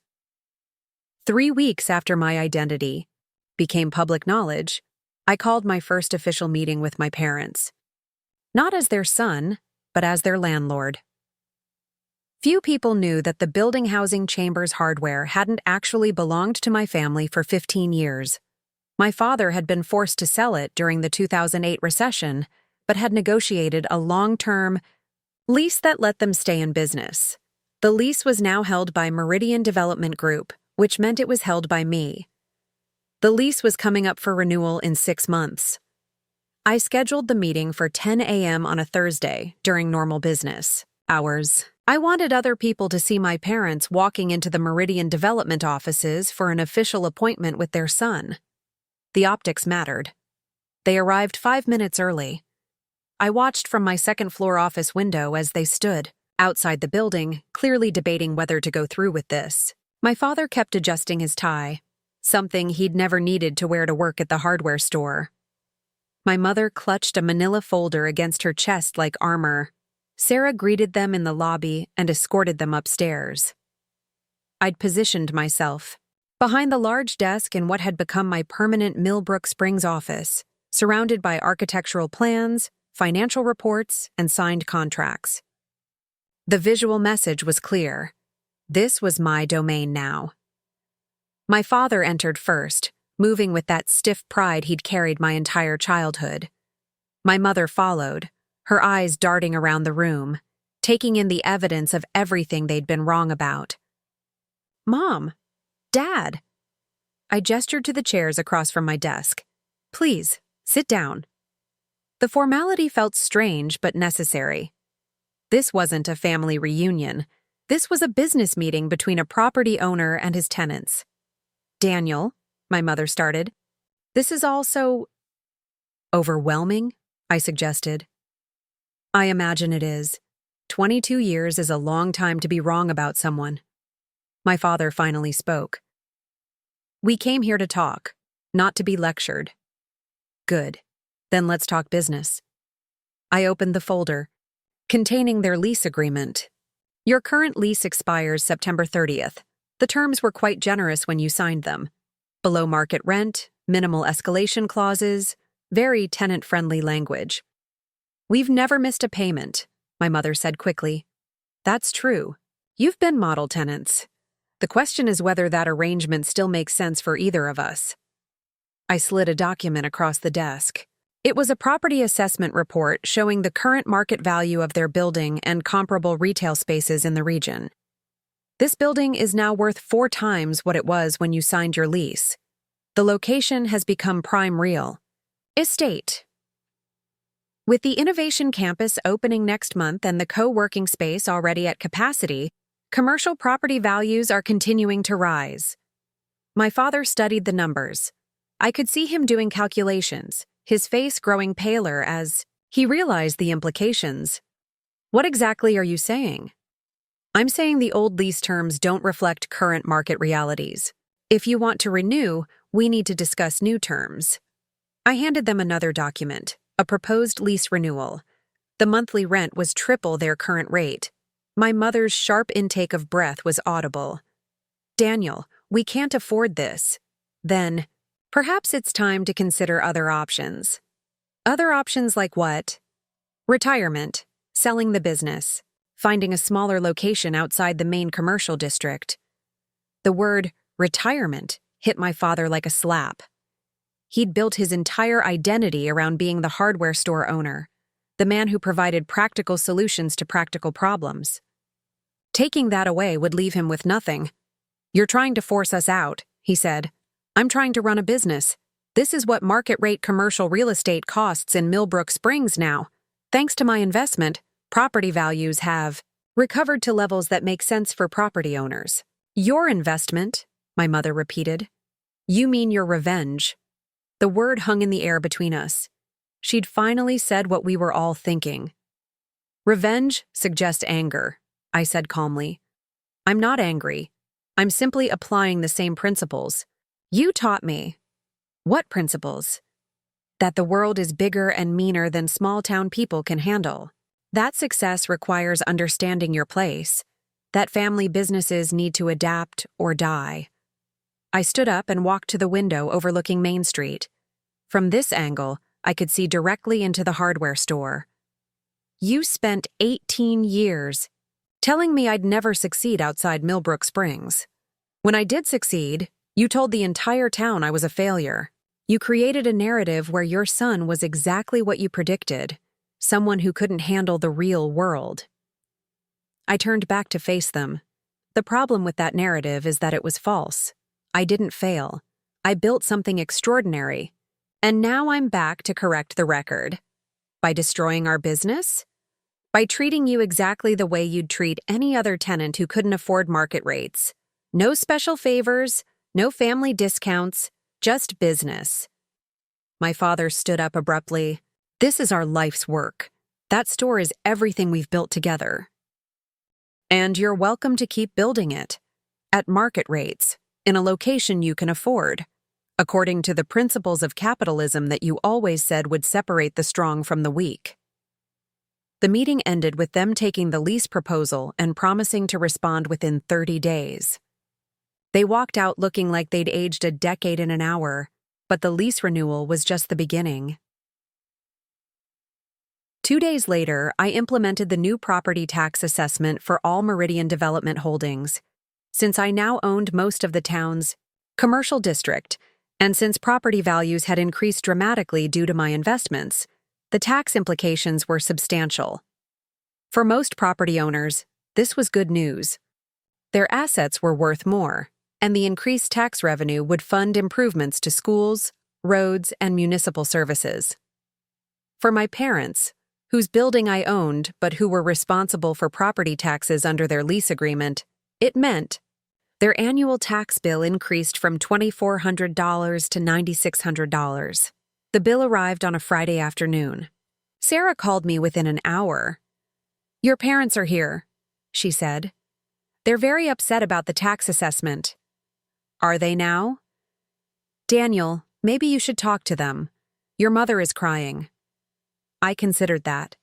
3 weeks after my identity became public knowledge, I called my first official meeting with my parents. Not as their son, but as their landlord. Few people knew that the building housing Chambers hardware hadn't actually belonged to my family for 15 years. My father had been forced to sell it during the 2008 recession, but had negotiated a long-term lease that let them stay in business. The lease was now held by Meridian Development Group, which meant it was held by me. The lease was coming up for renewal in 6 months. I scheduled the meeting for 10 a.m. on a Thursday during normal business hours. I wanted other people to see my parents walking into the Meridian Development offices for an official appointment with their son. The optics mattered. They arrived 5 minutes early. I watched from my second-floor office window as they stood outside the building, clearly debating whether to go through with this. My father kept adjusting his tie, something he'd never needed to wear to work at the hardware store. My mother clutched a manila folder against her chest like armor. Sarah greeted them in the lobby and escorted them upstairs. I'd positioned myself behind the large desk in what had become my permanent Millbrook Springs office, surrounded by architectural plans, financial reports, and signed contracts. The visual message was clear. This was my domain now. My father entered first, moving with that stiff pride he'd carried my entire childhood. My mother followed, her eyes darting around the room, taking in the evidence of everything they'd been wrong about. "Mom! Dad!" I gestured to the chairs across from my desk. "Please, sit down." The formality felt strange but necessary. This wasn't a family reunion. This was a business meeting between a property owner and his tenants. "Daniel," my mother started, "this is all so overwhelming," I suggested. "I imagine it is. 22 years is a long time to be wrong about someone." My father finally spoke. "We came here to talk, not to be lectured." "Good. Then let's talk business." I opened the folder, containing their lease agreement. "Your current lease expires September 30th. The terms were quite generous when you signed them. Below market rent, minimal escalation clauses, very tenant-friendly language." "We've never missed a payment," my mother said quickly. "That's true. You've been model tenants. The question is whether that arrangement still makes sense for either of us." I slid a document across the desk. It was a property assessment report showing the current market value of their building and comparable retail spaces in the region. "This building is now worth 4 times what it was when you signed your lease. The location has become prime real estate. With the Innovation Campus opening next month and the co-working space already at capacity, commercial property values are continuing to rise." My father studied the numbers. I could see him doing calculations, his face growing paler as he realized the implications. "What exactly are you saying?" "I'm saying the old lease terms don't reflect current market realities. If you want to renew, we need to discuss new terms." I handed them another document, a proposed lease renewal. The monthly rent was triple their current rate. My mother's sharp intake of breath was audible. "Daniel, we can't afford this." "Then, perhaps it's time to consider other options." "Other options like what?" "Retirement, selling the business, finding a smaller location outside the main commercial district." The word retirement hit my father like a slap. He'd built his entire identity around being the hardware store owner, the man who provided practical solutions to practical problems. Taking that away would leave him with nothing. "You're trying to force us out," he said. "I'm trying to run a business. This is what market-rate commercial real estate costs in Millbrook Springs now. Thanks to my investment, property values have recovered to levels that make sense for property owners." "Your investment," my mother repeated. "You mean your revenge." The word hung in the air between us. She'd finally said what we were all thinking. "Revenge suggests anger," I said calmly. "I'm not angry. I'm simply applying the same principles. You taught me." "What principles?" "That the world is bigger and meaner than small-town people can handle. That success requires understanding your place. That family businesses need to adapt or die." I stood up and walked to the window overlooking Main Street. From this angle, I could see directly into the hardware store. "You spent 18 years telling me I'd never succeed outside Millbrook Springs. When I did succeed, you told the entire town I was a failure. You created a narrative where your son was exactly what you predicted, someone who couldn't handle the real world." I turned back to face them. The problem with that narrative is that it was false. I didn't fail. I built something extraordinary. And now I'm back to correct the record. By destroying our business? by treating you exactly the way you'd treat any other tenant who couldn't afford market rates. No special favors, no family discounts, just business. My father stood up abruptly. This is our life's work. That store is everything we've built together. And you're welcome to keep building it. At market rates, in a location you can afford, according to the principles of capitalism that you always said would separate the strong from the weak. The meeting ended with them taking the lease proposal and promising to respond within 30 days. They walked out looking like they'd aged a decade in an hour, but the lease renewal was just the beginning. 2 days later, I implemented the new property tax assessment for all Meridian Development Holdings. Since I now owned most of the town's commercial district, and since property values had increased dramatically due to my investments, the tax implications were substantial. For most property owners, this was good news. Their assets were worth more, and the increased tax revenue would fund improvements to schools, roads, and municipal services. For my parents, whose building I owned but who were responsible for property taxes under their lease agreement, it meant their annual tax bill increased from $2,400 to $9,600. The bill arrived on a Friday afternoon. Sarah called me within an hour. "Your parents are here," she said. "They're very upset about the tax assessment." "Are they now?" "Daniel, maybe you should talk to them. Your mother is crying." I considered that.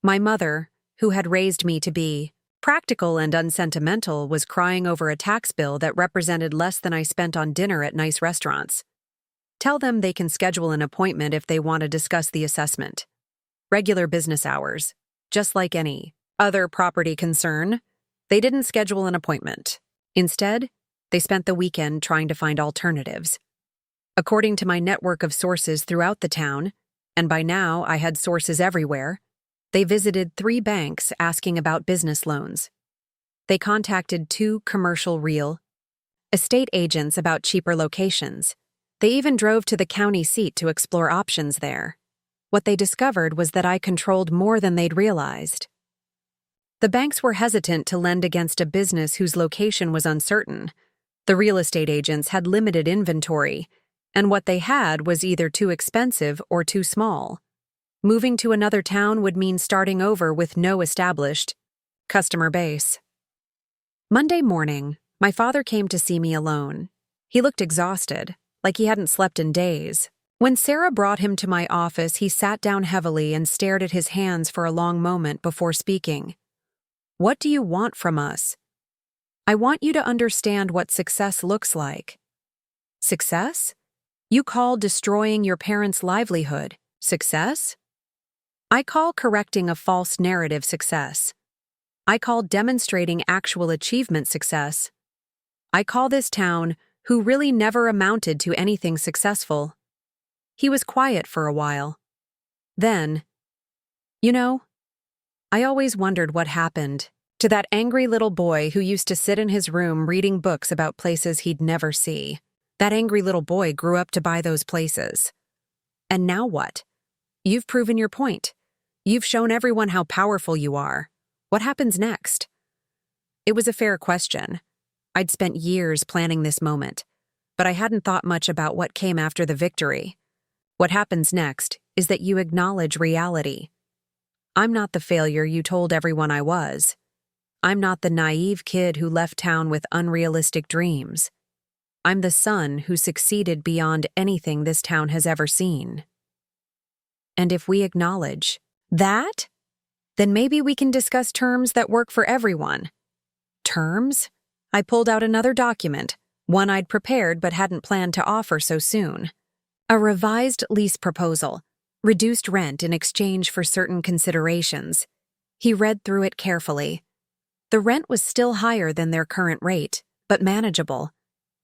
My mother, who had raised me to be practical and unsentimental, was crying over a tax bill that represented less than I spent on dinner at nice restaurants. Tell them they can schedule an appointment if they want to discuss the assessment. Regular business hours, just like any other property concern. They didn't schedule an appointment. Instead, they spent the weekend trying to find alternatives. According to my network of sources throughout the town, and by now I had sources everywhere, they visited 3 banks asking about business loans. They contacted 2 commercial real estate agents about cheaper locations. They even drove to the county seat to explore options there. What they discovered was that I controlled more than they'd realized. The banks were hesitant to lend against a business whose location was uncertain. The real estate agents had limited inventory, and what they had was either too expensive or too small. Moving to another town would mean starting over with no established customer base. Monday morning, my father came to see me alone. He looked exhausted, like he hadn't slept in days. When Sarah brought him to my office, he sat down heavily and stared at his hands for a long moment before speaking. "What do you want from us?" "I want you to understand what success looks like." "Success? You call destroying your parents' livelihood success?" "I call correcting a false narrative success. I call demonstrating actual achievement success. I call this town, who really never amounted to anything successful." He was quiet for a while. Then, "You know, I always wondered what happened to that angry little boy who used to sit in his room reading books about places he'd never see. That angry little boy grew up to buy those places. And now what? You've proven your point. You've shown everyone how powerful you are. What happens next?" It was a fair question. I'd spent years planning this moment, but I hadn't thought much about what came after the victory. What happens next is that you acknowledge reality. I'm not the failure you told everyone I was. I'm not the naive kid who left town with unrealistic dreams. I'm the son who succeeded beyond anything this town has ever seen. And if we acknowledge that, then maybe we can discuss terms that work for everyone. Terms? I pulled out another document, one I'd prepared but hadn't planned to offer so soon. A revised lease proposal, reduced rent in exchange for certain considerations. He read through it carefully. The rent was still higher than their current rate, but manageable.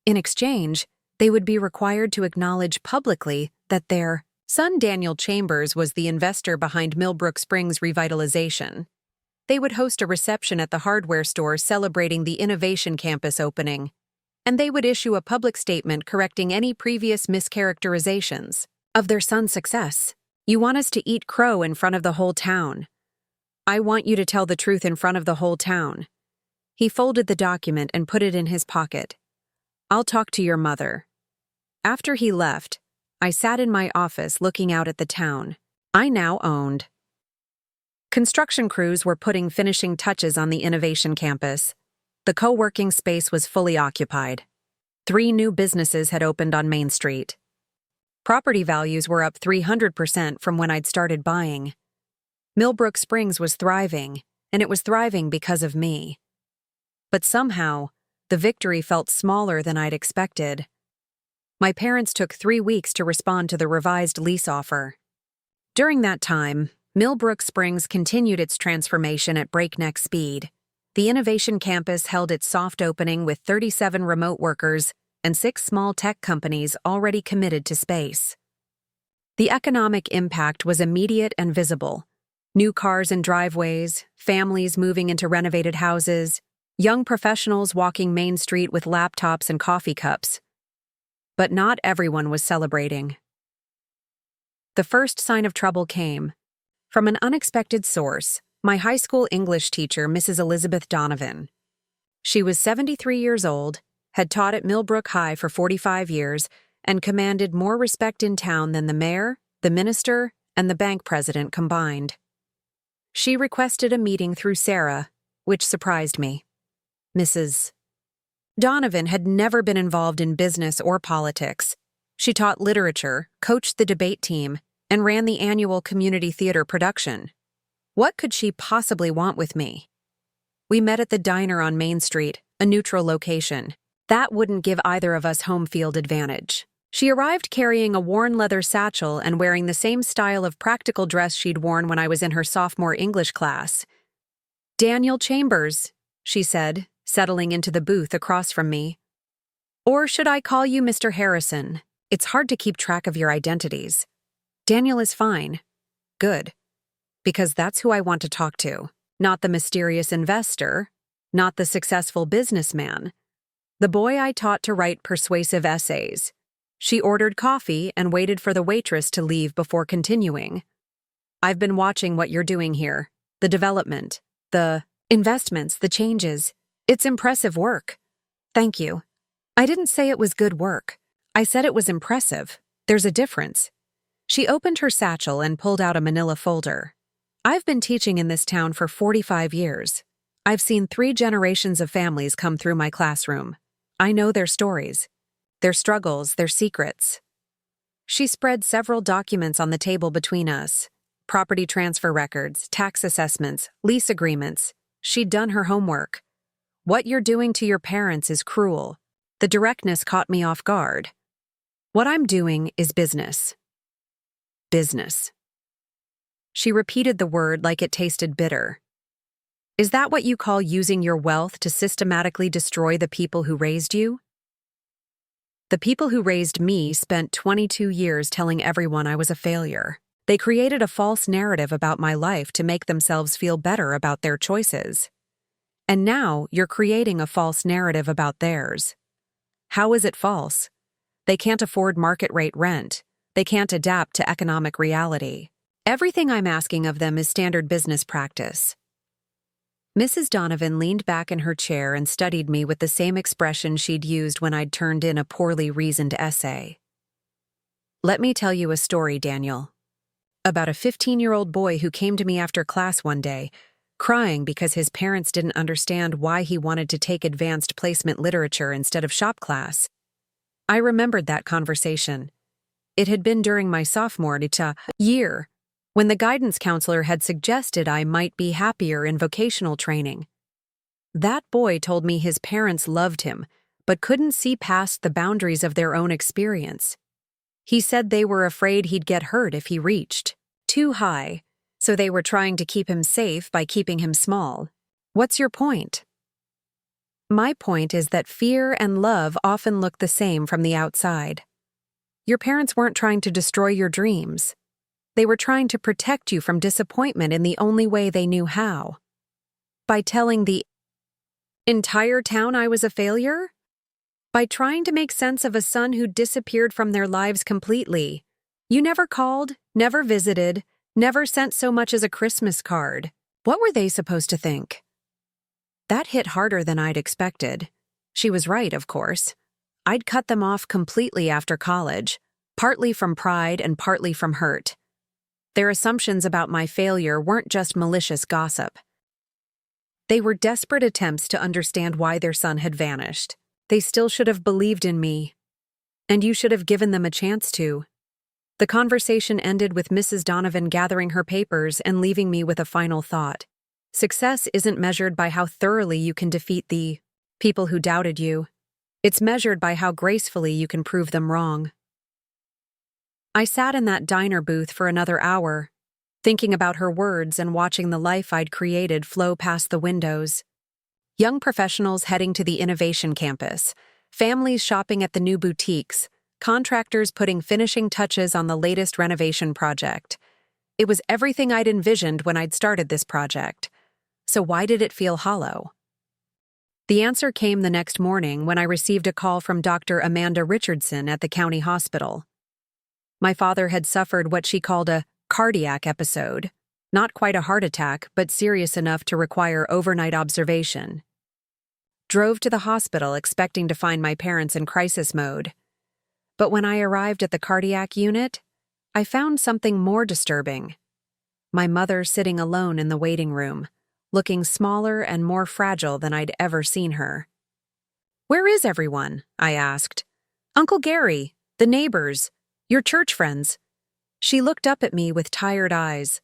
In exchange, they would be required to acknowledge publicly that their son Daniel Chambers was the investor behind Millbrook Springs revitalization. They would host a reception at the hardware store celebrating the Innovation Campus opening, and they would issue a public statement correcting any previous mischaracterizations of their son's success. "You want us to eat crow in front of the whole town." I want you to tell the truth in front of the whole town. He folded the document and put it in his pocket. I'll talk to your mother. After he left, I sat in my office looking out at the town I now owned. Construction crews were putting finishing touches on the Innovation Campus. The co-working space was fully occupied. 3 new businesses had opened on Main Street. Property values were up 300% from when I'd started buying. Millbrook Springs was thriving, and it was thriving because of me. But somehow, the victory felt smaller than I'd expected. My parents took 3 weeks to respond to the revised lease offer. During that time, Millbrook Springs continued its transformation at breakneck speed. The Innovation Campus held its soft opening with 37 remote workers and 6 small tech companies already committed to space. The economic impact was immediate and visible. New cars in driveways, families moving into renovated houses, young professionals walking Main Street with laptops and coffee cups. But not everyone was celebrating. The first sign of trouble came from an unexpected source, my high school English teacher, Mrs. Elizabeth Donovan. She was 73 years old, had taught at Millbrook High for 45 years, and commanded more respect in town than the mayor, the minister, and the bank president combined. She requested a meeting through Sarah, which surprised me. Mrs. Donovan had never been involved in business or politics. She taught literature, coached the debate team, and ran the annual community theater production. What could she possibly want with me? We met at the diner on Main Street, a neutral location. That wouldn't give either of us home field advantage. She arrived carrying a worn leather satchel and wearing the same style of practical dress she'd worn when I was in her sophomore English class. "Daniel Chambers," she said, settling into the booth across from me. "Or should I call you Mr. Harrison? It's hard to keep track of your identities." "Daniel is fine." "Good. Because that's who I want to talk to. Not the mysterious investor, not the successful businessman. The boy I taught to write persuasive essays." She ordered coffee and waited for the waitress to leave before continuing. "I've been watching what you're doing here. The development, the investments, the changes. It's impressive work." "Thank you." "I didn't say it was good work. I said it was impressive. There's a difference." She opened her satchel and pulled out a manila folder. "I've been teaching in this town for 45 years. I've seen 3 generations of families come through my classroom. I know their stories, their struggles, their secrets." She spread several documents on the table between us. Property transfer records, tax assessments, lease agreements. She'd done her homework. "What you're doing to your parents is cruel." The directness caught me off guard. "What I'm doing is business." Business. She repeated the word like it tasted bitter. "Is that what you call using your wealth to systematically destroy the people who raised you?" The people who raised me spent 22 years telling everyone I was a failure. They created a false narrative about my life to make themselves feel better about their choices. And now you're creating a false narrative about theirs. How is it false? They can't afford market rate rent. They can't adapt to economic reality. Everything I'm asking of them is standard business practice. Mrs. Donovan leaned back in her chair and studied me with the same expression she'd used when I'd turned in a poorly reasoned essay. "Let me tell you a story, Daniel. About a 15-year-old boy who came to me after class one day, crying because his parents didn't understand why he wanted to take advanced placement literature instead of shop class. I remembered that conversation. It had been during my sophomore year, when the guidance counselor had suggested I might be happier in vocational training. That boy told me his parents loved him, but couldn't see past the boundaries of their own experience. He said they were afraid he'd get hurt if he reached too high, so they were trying to keep him safe by keeping him small. What's your point?" My point is that fear and love often look the same from the outside. Your parents weren't trying to destroy your dreams. They were trying to protect you from disappointment in the only way they knew how. By telling the entire town I was a failure? By trying to make sense of a son who disappeared from their lives completely. You never called, never visited, never sent so much as a Christmas card. What were they supposed to think? That hit harder than I'd expected. She was right, of course. I'd cut them off completely after college, partly from pride and partly from hurt. Their assumptions about my failure weren't just malicious gossip. They were desperate attempts to understand why their son had vanished. They still should have believed in me. And you should have given them a chance to. The conversation ended with Mrs. Donovan gathering her papers and leaving me with a final thought. Success isn't measured by how thoroughly you can defeat the people who doubted you. It's measured by how gracefully you can prove them wrong. I sat in that diner booth for another hour, thinking about her words and watching the life I'd created flow past the windows. Young professionals heading to the innovation campus, families shopping at the new boutiques, contractors putting finishing touches on the latest renovation project. It was everything I'd envisioned when I'd started this project. So why did it feel hollow? The answer came the next morning when I received a call from Dr. Amanda Richardson at the county hospital. My father had suffered what she called a cardiac episode, not quite a heart attack, but serious enough to require overnight observation. Drove to the hospital expecting to find my parents in crisis mode. But when I arrived at the cardiac unit, I found something more disturbing. My mother sitting alone in the waiting room, looking smaller and more fragile than I'd ever seen her. "Where is everyone?" I asked. "Uncle Gary, the neighbors, your church friends." She looked up at me with tired eyes.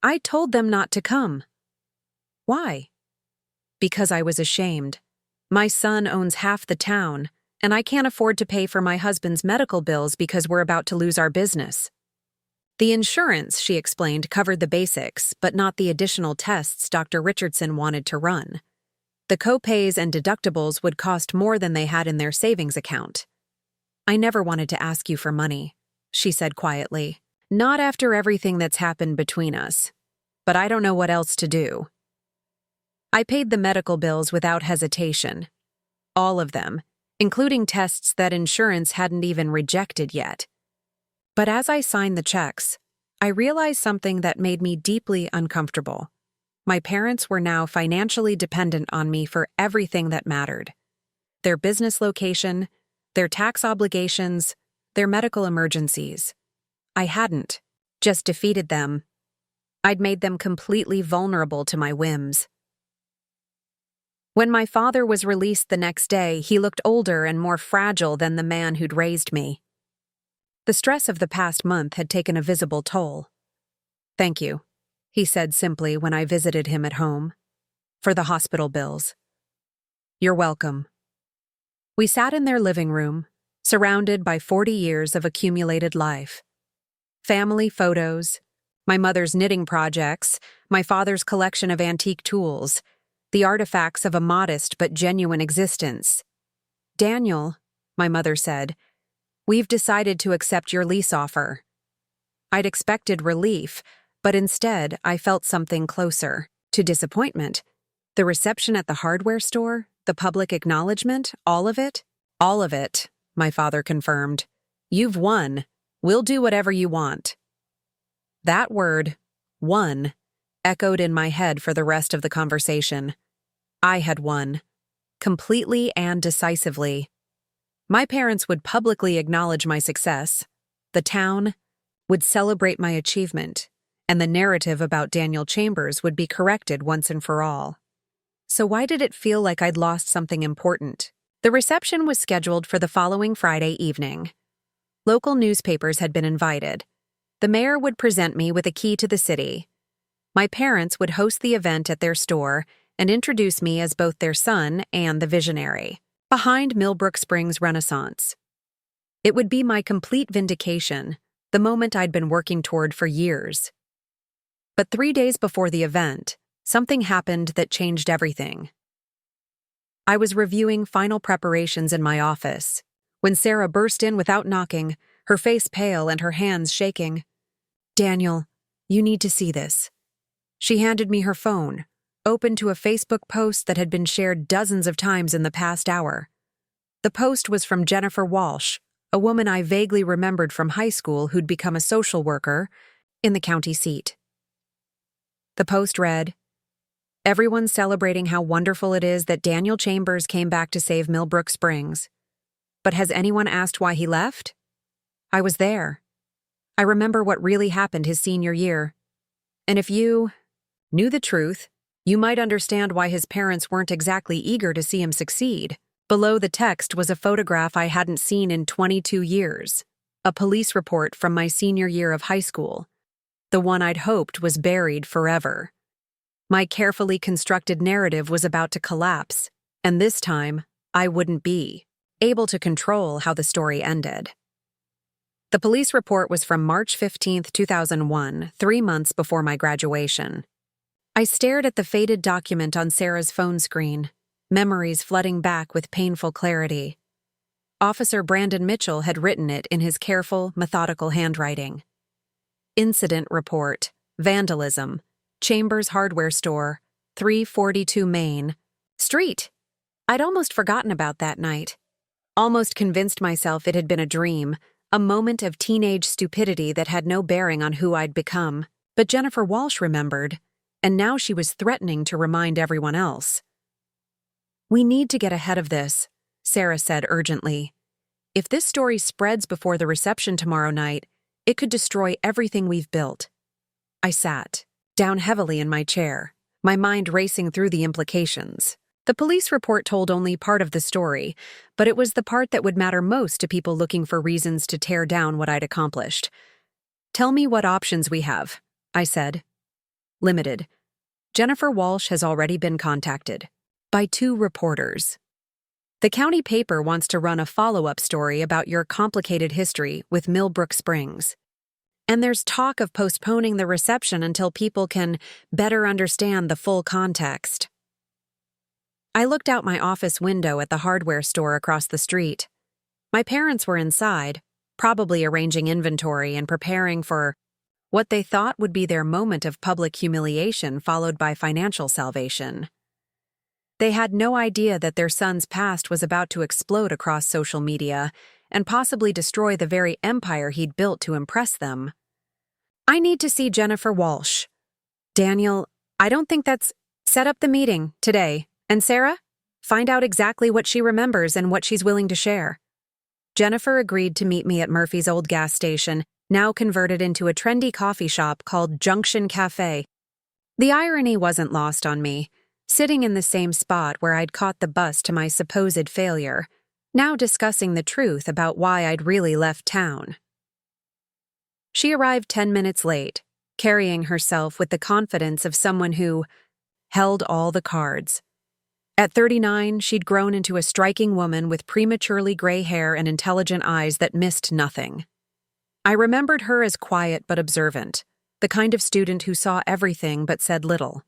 "I told them not to come." "Why?" "Because I was ashamed. My son owns half the town, and I can't afford to pay for my husband's medical bills because we're about to lose our business." The insurance, she explained, covered the basics, but not the additional tests Dr. Richardson wanted to run. The co-pays and deductibles would cost more than they had in their savings account. "I never wanted to ask you for money," she said quietly. "Not after everything that's happened between us. But I don't know what else to do." I paid the medical bills without hesitation. All of them, including tests that insurance hadn't even rejected yet. But as I signed the checks, I realized something that made me deeply uncomfortable. My parents were now financially dependent on me for everything that mattered. Their business location, their tax obligations, their medical emergencies. I hadn't just defeated them. I'd made them completely vulnerable to my whims. When my father was released the next day, he looked older and more fragile than the man who'd raised me. The stress of the past month had taken a visible toll. "Thank you," he said simply when I visited him at home, "for the hospital bills." "You're welcome." We sat in their living room, surrounded by 40 years of accumulated life. Family photos, my mother's knitting projects, my father's collection of antique tools, the artifacts of a modest but genuine existence. "Daniel," my mother said, "we've decided to accept your lease offer." I'd expected relief, but instead I felt something closer to disappointment. The reception at the hardware store, the public acknowledgement, all of it? "All of it," my father confirmed. "You've won. We'll do whatever you want." That word, won, echoed in my head for the rest of the conversation. I had won, completely and decisively. My parents would publicly acknowledge my success. The town would celebrate my achievement, and the narrative about Daniel Chambers would be corrected once and for all. So why did it feel like I'd lost something important? The reception was scheduled for the following Friday evening. Local newspapers had been invited. The mayor would present me with a key to the city. My parents would host the event at their store and introduce me as both their son and the visionary behind Millbrook Springs Renaissance. It would be my complete vindication, the moment I'd been working toward for years. But 3 days before the event, something happened that changed everything. I was reviewing final preparations in my office when Sarah burst in without knocking, her face pale and her hands shaking. "Daniel, you need to see this." She handed me her phone, open to a Facebook post that had been shared dozens of times in the past hour. The post was from Jennifer Walsh, a woman I vaguely remembered from high school who'd become a social worker in the county seat. The post read, Everyone's celebrating how wonderful it is that Daniel Chambers came back to save Millbrook Springs. But has anyone asked why he left? I was there. I remember what really happened his senior year. And if you knew the truth, you might understand why his parents weren't exactly eager to see him succeed. Below the text was a photograph I hadn't seen in 22 years. A police report from my senior year of high school. The one I'd hoped was buried forever. My carefully constructed narrative was about to collapse, and this time, I wouldn't be able to control how the story ended. The police report was from March 15, 2001, 3 months before my graduation. I stared at the faded document on Sarah's phone screen, memories flooding back with painful clarity. Officer Brandon Mitchell had written it in his careful, methodical handwriting. Incident report, vandalism, Chambers Hardware Store, 342 Main Street. I'd almost forgotten about that night. Almost convinced myself it had been a dream, a moment of teenage stupidity that had no bearing on who I'd become. But Jennifer Walsh remembered, and now she was threatening to remind everyone else. "We need to get ahead of this," Sarah said urgently. "If this story spreads before the reception tomorrow night, it could destroy everything we've built." I sat down heavily in my chair, my mind racing through the implications. The police report told only part of the story, but it was the part that would matter most to people looking for reasons to tear down what I'd accomplished. "Tell me what options we have," I said. "Limited. Jennifer Walsh has already been contacted by 2 reporters. The county paper wants to run a follow-up story about your complicated history with Millbrook Springs. And there's talk of postponing the reception until people can better understand the full context." I looked out my office window at the hardware store across the street. My parents were inside, probably arranging inventory and preparing for what they thought would be their moment of public humiliation followed by financial salvation. They had no idea that their son's past was about to explode across social media and possibly destroy the very empire he'd built to impress them. "I need to see Jennifer Walsh." "Daniel, I don't think that's—" "Set up the meeting today. And Sarah? Find out exactly what she remembers and what she's willing to share." Jennifer agreed to meet me at Murphy's old gas station, now converted into a trendy coffee shop called Junction Cafe. The irony wasn't lost on me. Sitting in the same spot where I'd caught the bus to my supposed failure, now discussing the truth about why I'd really left town. She arrived 10 minutes late, carrying herself with the confidence of someone who held all the cards. At 39, she'd grown into a striking woman with prematurely gray hair and intelligent eyes that missed nothing. I remembered her as quiet but observant, the kind of student who saw everything but said little.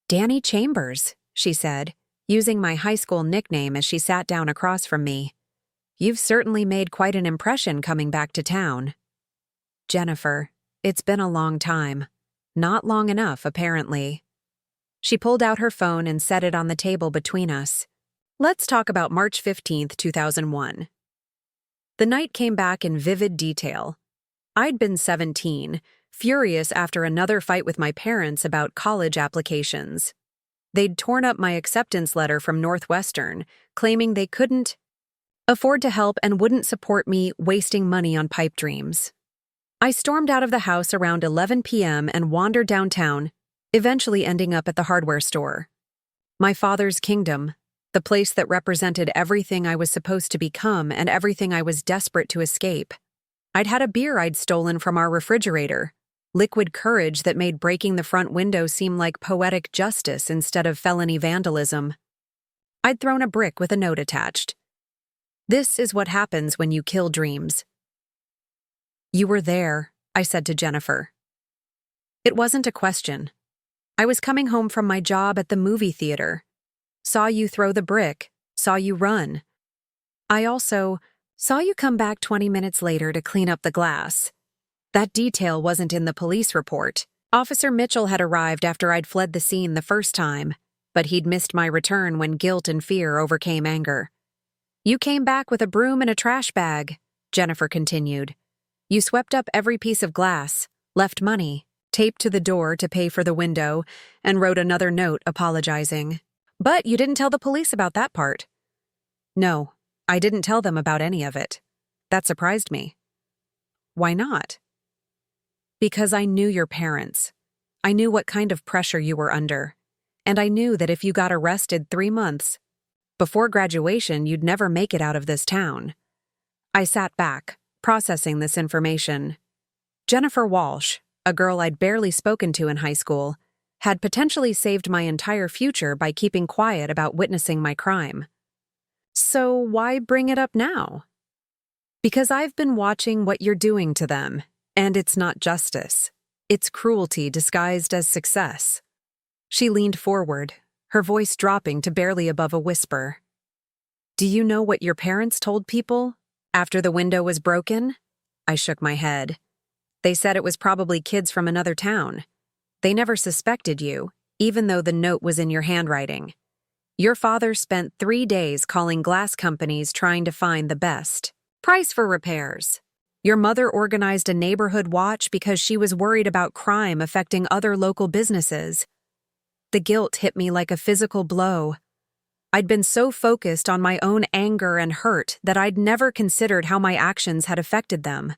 "Danny Chambers," she said, using my high school nickname as she sat down across from me. "You've certainly made quite an impression coming back to town." "Jennifer, it's been a long time. Not long enough, apparently." She pulled out her phone and set it on the table between us. "Let's talk about March 15th, 2001. The night came back in vivid detail. I'd been 17, furious after another fight with my parents about college applications. They'd torn up my acceptance letter from Northwestern, claiming they couldn't afford to help and wouldn't support me wasting money on pipe dreams. I stormed out of the house around 11 p.m. and wandered downtown, eventually ending up at the hardware store. My father's kingdom, the place that represented everything I was supposed to become and everything I was desperate to escape. I'd had a beer I'd stolen from our refrigerator, liquid courage that made breaking the front window seem like poetic justice instead of felony vandalism. I'd thrown a brick with a note attached. "This is what happens when you kill dreams." "You were there," I said to Jennifer. It wasn't a question. I was coming home from my job at the movie theater. Saw you throw the brick, saw you run. I also saw you come back 20 minutes later to clean up the glass. That detail wasn't in the police report. Officer Mitchell had arrived after I'd fled the scene the first time, but he'd missed my return when guilt and fear overcame anger. "You came back with a broom and a trash bag," Jennifer continued. "You swept up every piece of glass, left money, taped to the door to pay for the window, and wrote another note apologizing. But you didn't tell the police about that part. No, I didn't tell them about any of it. That surprised me. Why not? Because I knew your parents. I knew what kind of pressure you were under. And I knew that if you got arrested 3 months before graduation, you'd never make it out of this town. I sat back, processing this information. Jennifer Walsh, a girl I'd barely spoken to in high school, had potentially saved my entire future by keeping quiet about witnessing my crime. So why bring it up now? Because I've been watching what you're doing to them, and it's not justice. It's cruelty disguised as success. She leaned forward, her voice dropping to barely above a whisper. Do you know what your parents told people after the window was broken? I shook my head. They said it was probably kids from another town. They never suspected you, even though the note was in your handwriting. Your father spent 3 days calling glass companies trying to find the best price for repairs. Your mother organized a neighborhood watch because she was worried about crime affecting other local businesses. The guilt hit me like a physical blow. I'd been so focused on my own anger and hurt that I'd never considered how my actions had affected them.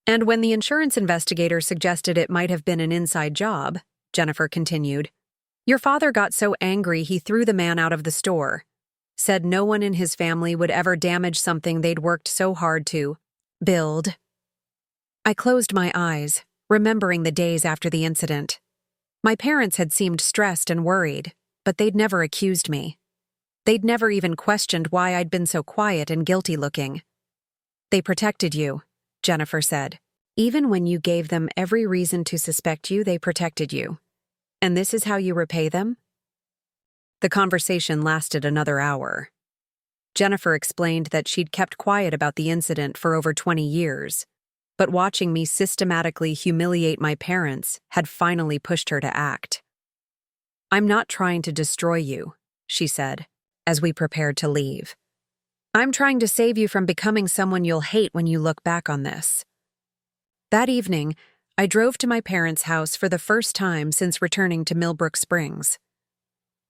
And when the insurance investigator suggested it might have been an inside job, Jennifer continued, your father got so angry he threw the man out of the store, said no one in his family would ever damage something they'd worked so hard to build. I closed my eyes, remembering the days after the incident. My parents had seemed stressed and worried, but they'd never accused me. They'd never even questioned why I'd been so quiet and guilty-looking. They protected you, Jennifer said. Even when you gave them every reason to suspect you, they protected you. And this is how you repay them? The conversation lasted another hour. Jennifer explained that she'd kept quiet about the incident for over 20 years, but watching me systematically humiliate my parents had finally pushed her to act. I'm not trying to destroy you, she said, as we prepared to leave. I'm trying to save you from becoming someone you'll hate when you look back on this. That evening, I drove to my parents' house for the first time since returning to Millbrook Springs.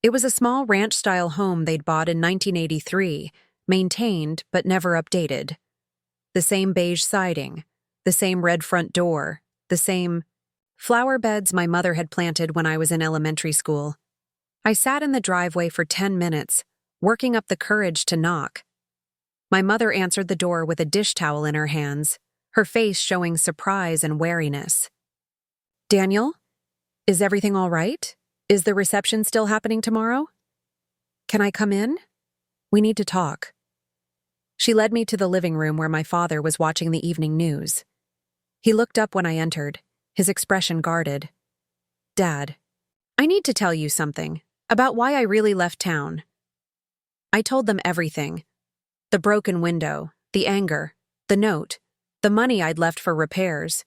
It was a small ranch-style home they'd bought in 1983, maintained but never updated. The same beige siding, the same red front door, the same flower beds my mother had planted when I was in elementary school. I sat in the driveway for 10 minutes, working up the courage to knock. My mother answered the door with a dish towel in her hands, her face showing surprise and wariness. Daniel, is everything all right? Is the reception still happening tomorrow? Can I come in? We need to talk. She led me to the living room where my father was watching the evening news. He looked up when I entered, his expression guarded. Dad, I need to tell you something about why I really left town. I told them everything. The broken window, the anger, the note, the money I'd left for repairs,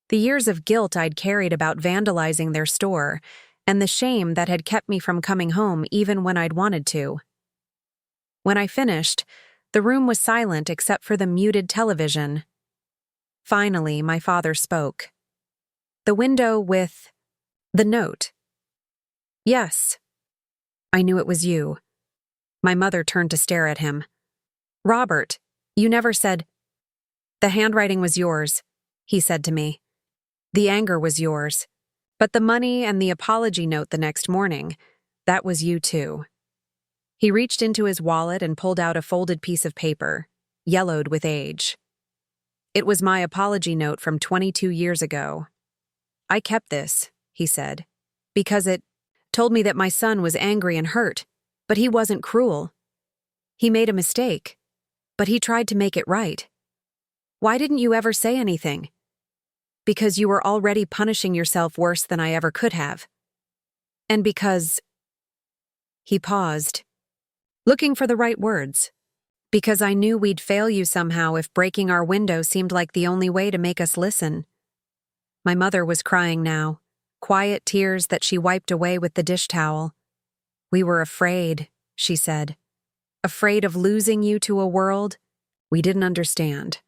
the years of guilt I'd carried about vandalizing their store, and the shame that had kept me from coming home even when I'd wanted to. When I finished, the room was silent except for the muted television. Finally, my father spoke. The window with the note. Yes. I knew it was you. My mother turned to stare at him. Robert, you never said. The handwriting was yours, he said to me. The anger was yours. But the money and the apology note the next morning, that was you too. He reached into his wallet and pulled out a folded piece of paper, yellowed with age. It was my apology note from 22 years ago. I kept this, he said, because it told me that my son was angry and hurt, but he wasn't cruel. He made a mistake, but he tried to make it right. Why didn't you ever say anything? Because you were already punishing yourself worse than I ever could have. And because... He paused, looking for the right words. Because I knew we'd fail you somehow if breaking our window seemed like the only way to make us listen. My mother was crying now, quiet tears that she wiped away with the dish towel. We were afraid, she said. Afraid of losing you to a world we didn't understand.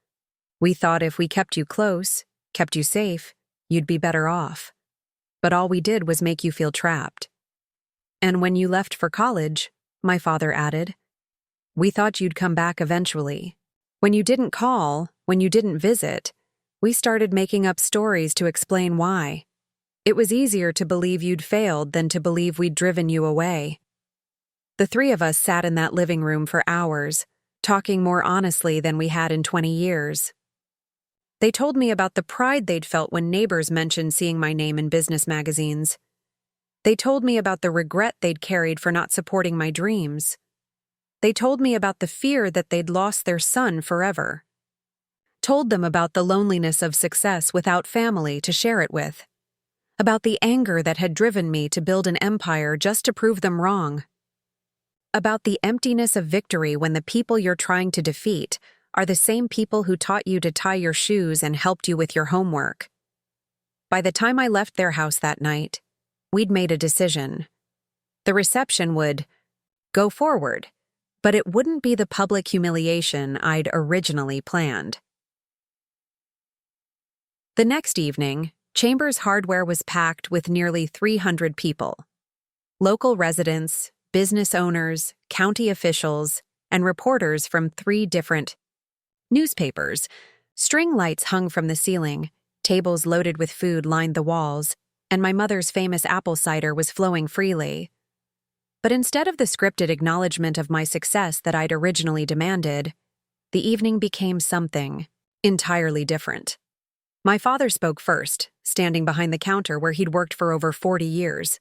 We thought if we kept you close, kept you safe, you'd be better off. But all we did was make you feel trapped. And when you left for college, my father added, we thought you'd come back eventually. When you didn't call, when you didn't visit, we started making up stories to explain why. It was easier to believe you'd failed than to believe we'd driven you away. The three of us sat in that living room for hours, talking more honestly than we had in 20 years. They told me about the pride they'd felt when neighbors mentioned seeing my name in business magazines. They told me about the regret they'd carried for not supporting my dreams. They told me about the fear that they'd lost their son forever. Told them about the loneliness of success without family to share it with. About the anger that had driven me to build an empire just to prove them wrong. About the emptiness of victory when the people you're trying to defeat are the same people who taught you to tie your shoes and helped you with your homework. By the time I left their house that night, we'd made a decision. The reception would go forward, but it wouldn't be the public humiliation I'd originally planned. The next evening, Chambers Hardware was packed with nearly 300 people. Local residents, business owners, county officials, and reporters from 3 different newspapers. String lights hung from the ceiling, tables loaded with food lined the walls, and my mother's famous apple cider was flowing freely. But instead of the scripted acknowledgement of my success that I'd originally demanded, the evening became something entirely different. My father spoke first, standing behind the counter where he'd worked for over 40 years.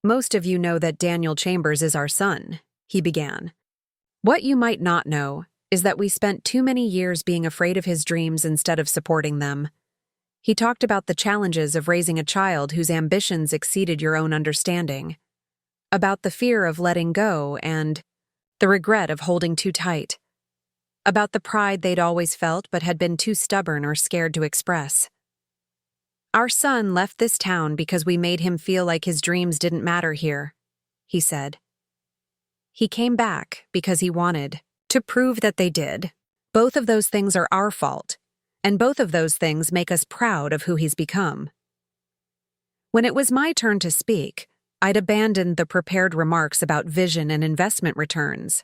Most of you know that Daniel Chambers is our son, he began. What you might not know is that we spent too many years being afraid of his dreams instead of supporting them. He talked about the challenges of raising a child whose ambitions exceeded your own understanding, about the fear of letting go and the regret of holding too tight, about the pride they'd always felt but had been too stubborn or scared to express. Our son left this town because we made him feel like his dreams didn't matter here, he said. He came back because he wanted to prove that they did. Both of those things are our fault, and both of those things make us proud of who he's become. When it was my turn to speak, I'd abandoned the prepared remarks about vision and investment returns.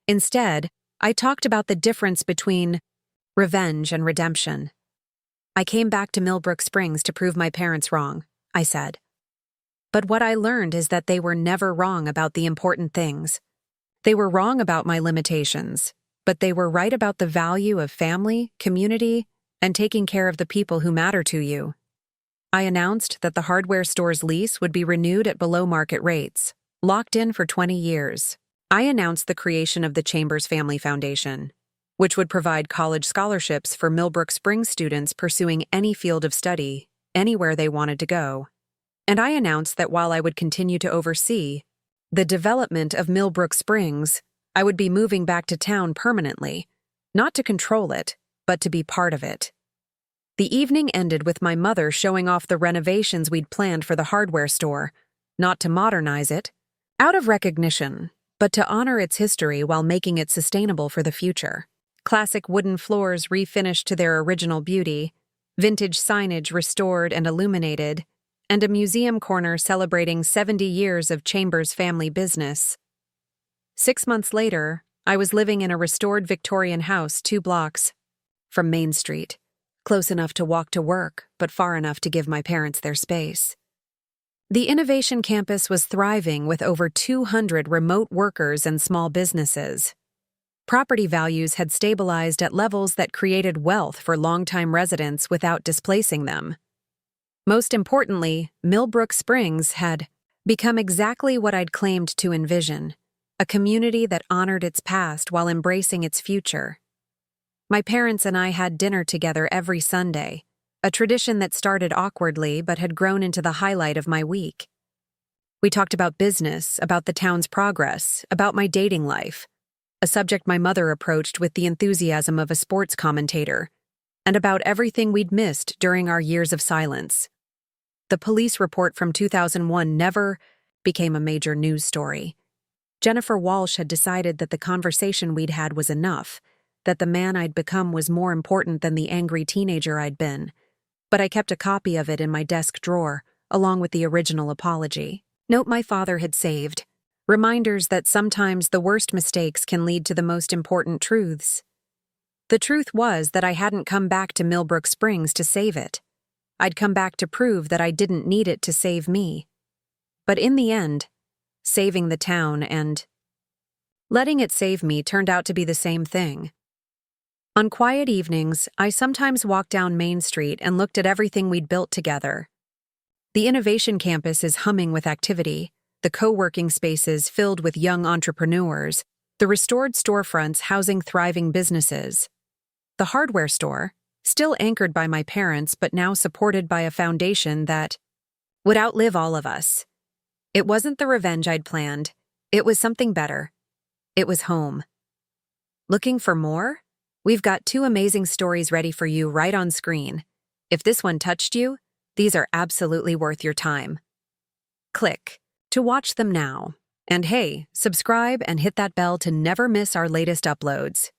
Instead, I talked about the difference between revenge and redemption. I came back to Millbrook Springs to prove my parents wrong, I said. But what I learned is that they were never wrong about the important things. They were wrong about my limitations, but they were right about the value of family, community, and taking care of the people who matter to you. I announced that the hardware store's lease would be renewed at below-market rates, locked in for 20 years. I announced the creation of the Chambers Family Foundation, which would provide college scholarships for Millbrook Springs students pursuing any field of study, anywhere they wanted to go. And I announced that while I would continue to oversee the development of Millbrook Springs, I would be moving back to town permanently, not to control it, but to be part of it. The evening ended with my mother showing off the renovations we'd planned for the hardware store, not to modernize it, out of recognition, but to honor its history while making it sustainable for the future. Classic wooden floors refinished to their original beauty, vintage signage restored and illuminated, and a museum corner celebrating 70 years of Chambers family business. 6 months later, I was living in a restored Victorian house 2 blocks from Main Street, close enough to walk to work, but far enough to give my parents their space. The Innovation Campus was thriving with over 200 remote workers and small businesses. Property values had stabilized at levels that created wealth for longtime residents without displacing them. Most importantly, Millbrook Springs had become exactly what I'd claimed to envision, a community that honored its past while embracing its future. My parents and I had dinner together every Sunday, a tradition that started awkwardly but had grown into the highlight of my week. We talked about business, about the town's progress, about my dating life, a subject my mother approached with the enthusiasm of a sports commentator, and about everything we'd missed during our years of silence. The police report from 2001 never became a major news story. Jennifer Walsh had decided that the conversation we'd had was enough, that the man I'd become was more important than the angry teenager I'd been. but I kept a copy of it in my desk drawer, along with the original apology. Note my father had saved. Reminders that sometimes the worst mistakes can lead to the most important truths. The truth was that I hadn't come back to Millbrook Springs to save it. I'd come back to prove that I didn't need it to save me. But in the end, saving the town and letting it save me turned out to be the same thing. On quiet evenings, I sometimes walked down Main Street and looked at everything we'd built together. The Innovation Campus is humming with activity, the co-working spaces filled with young entrepreneurs, the restored storefronts housing thriving businesses. The hardware store, still anchored by my parents but now supported by a foundation that would outlive all of us. It wasn't the revenge I'd planned. It was something better. It was home. Looking for more? We've got 2 amazing stories ready for you right on screen. If this one touched you, these are absolutely worth your time. Click to watch them now. And hey, subscribe and hit that bell to never miss our latest uploads.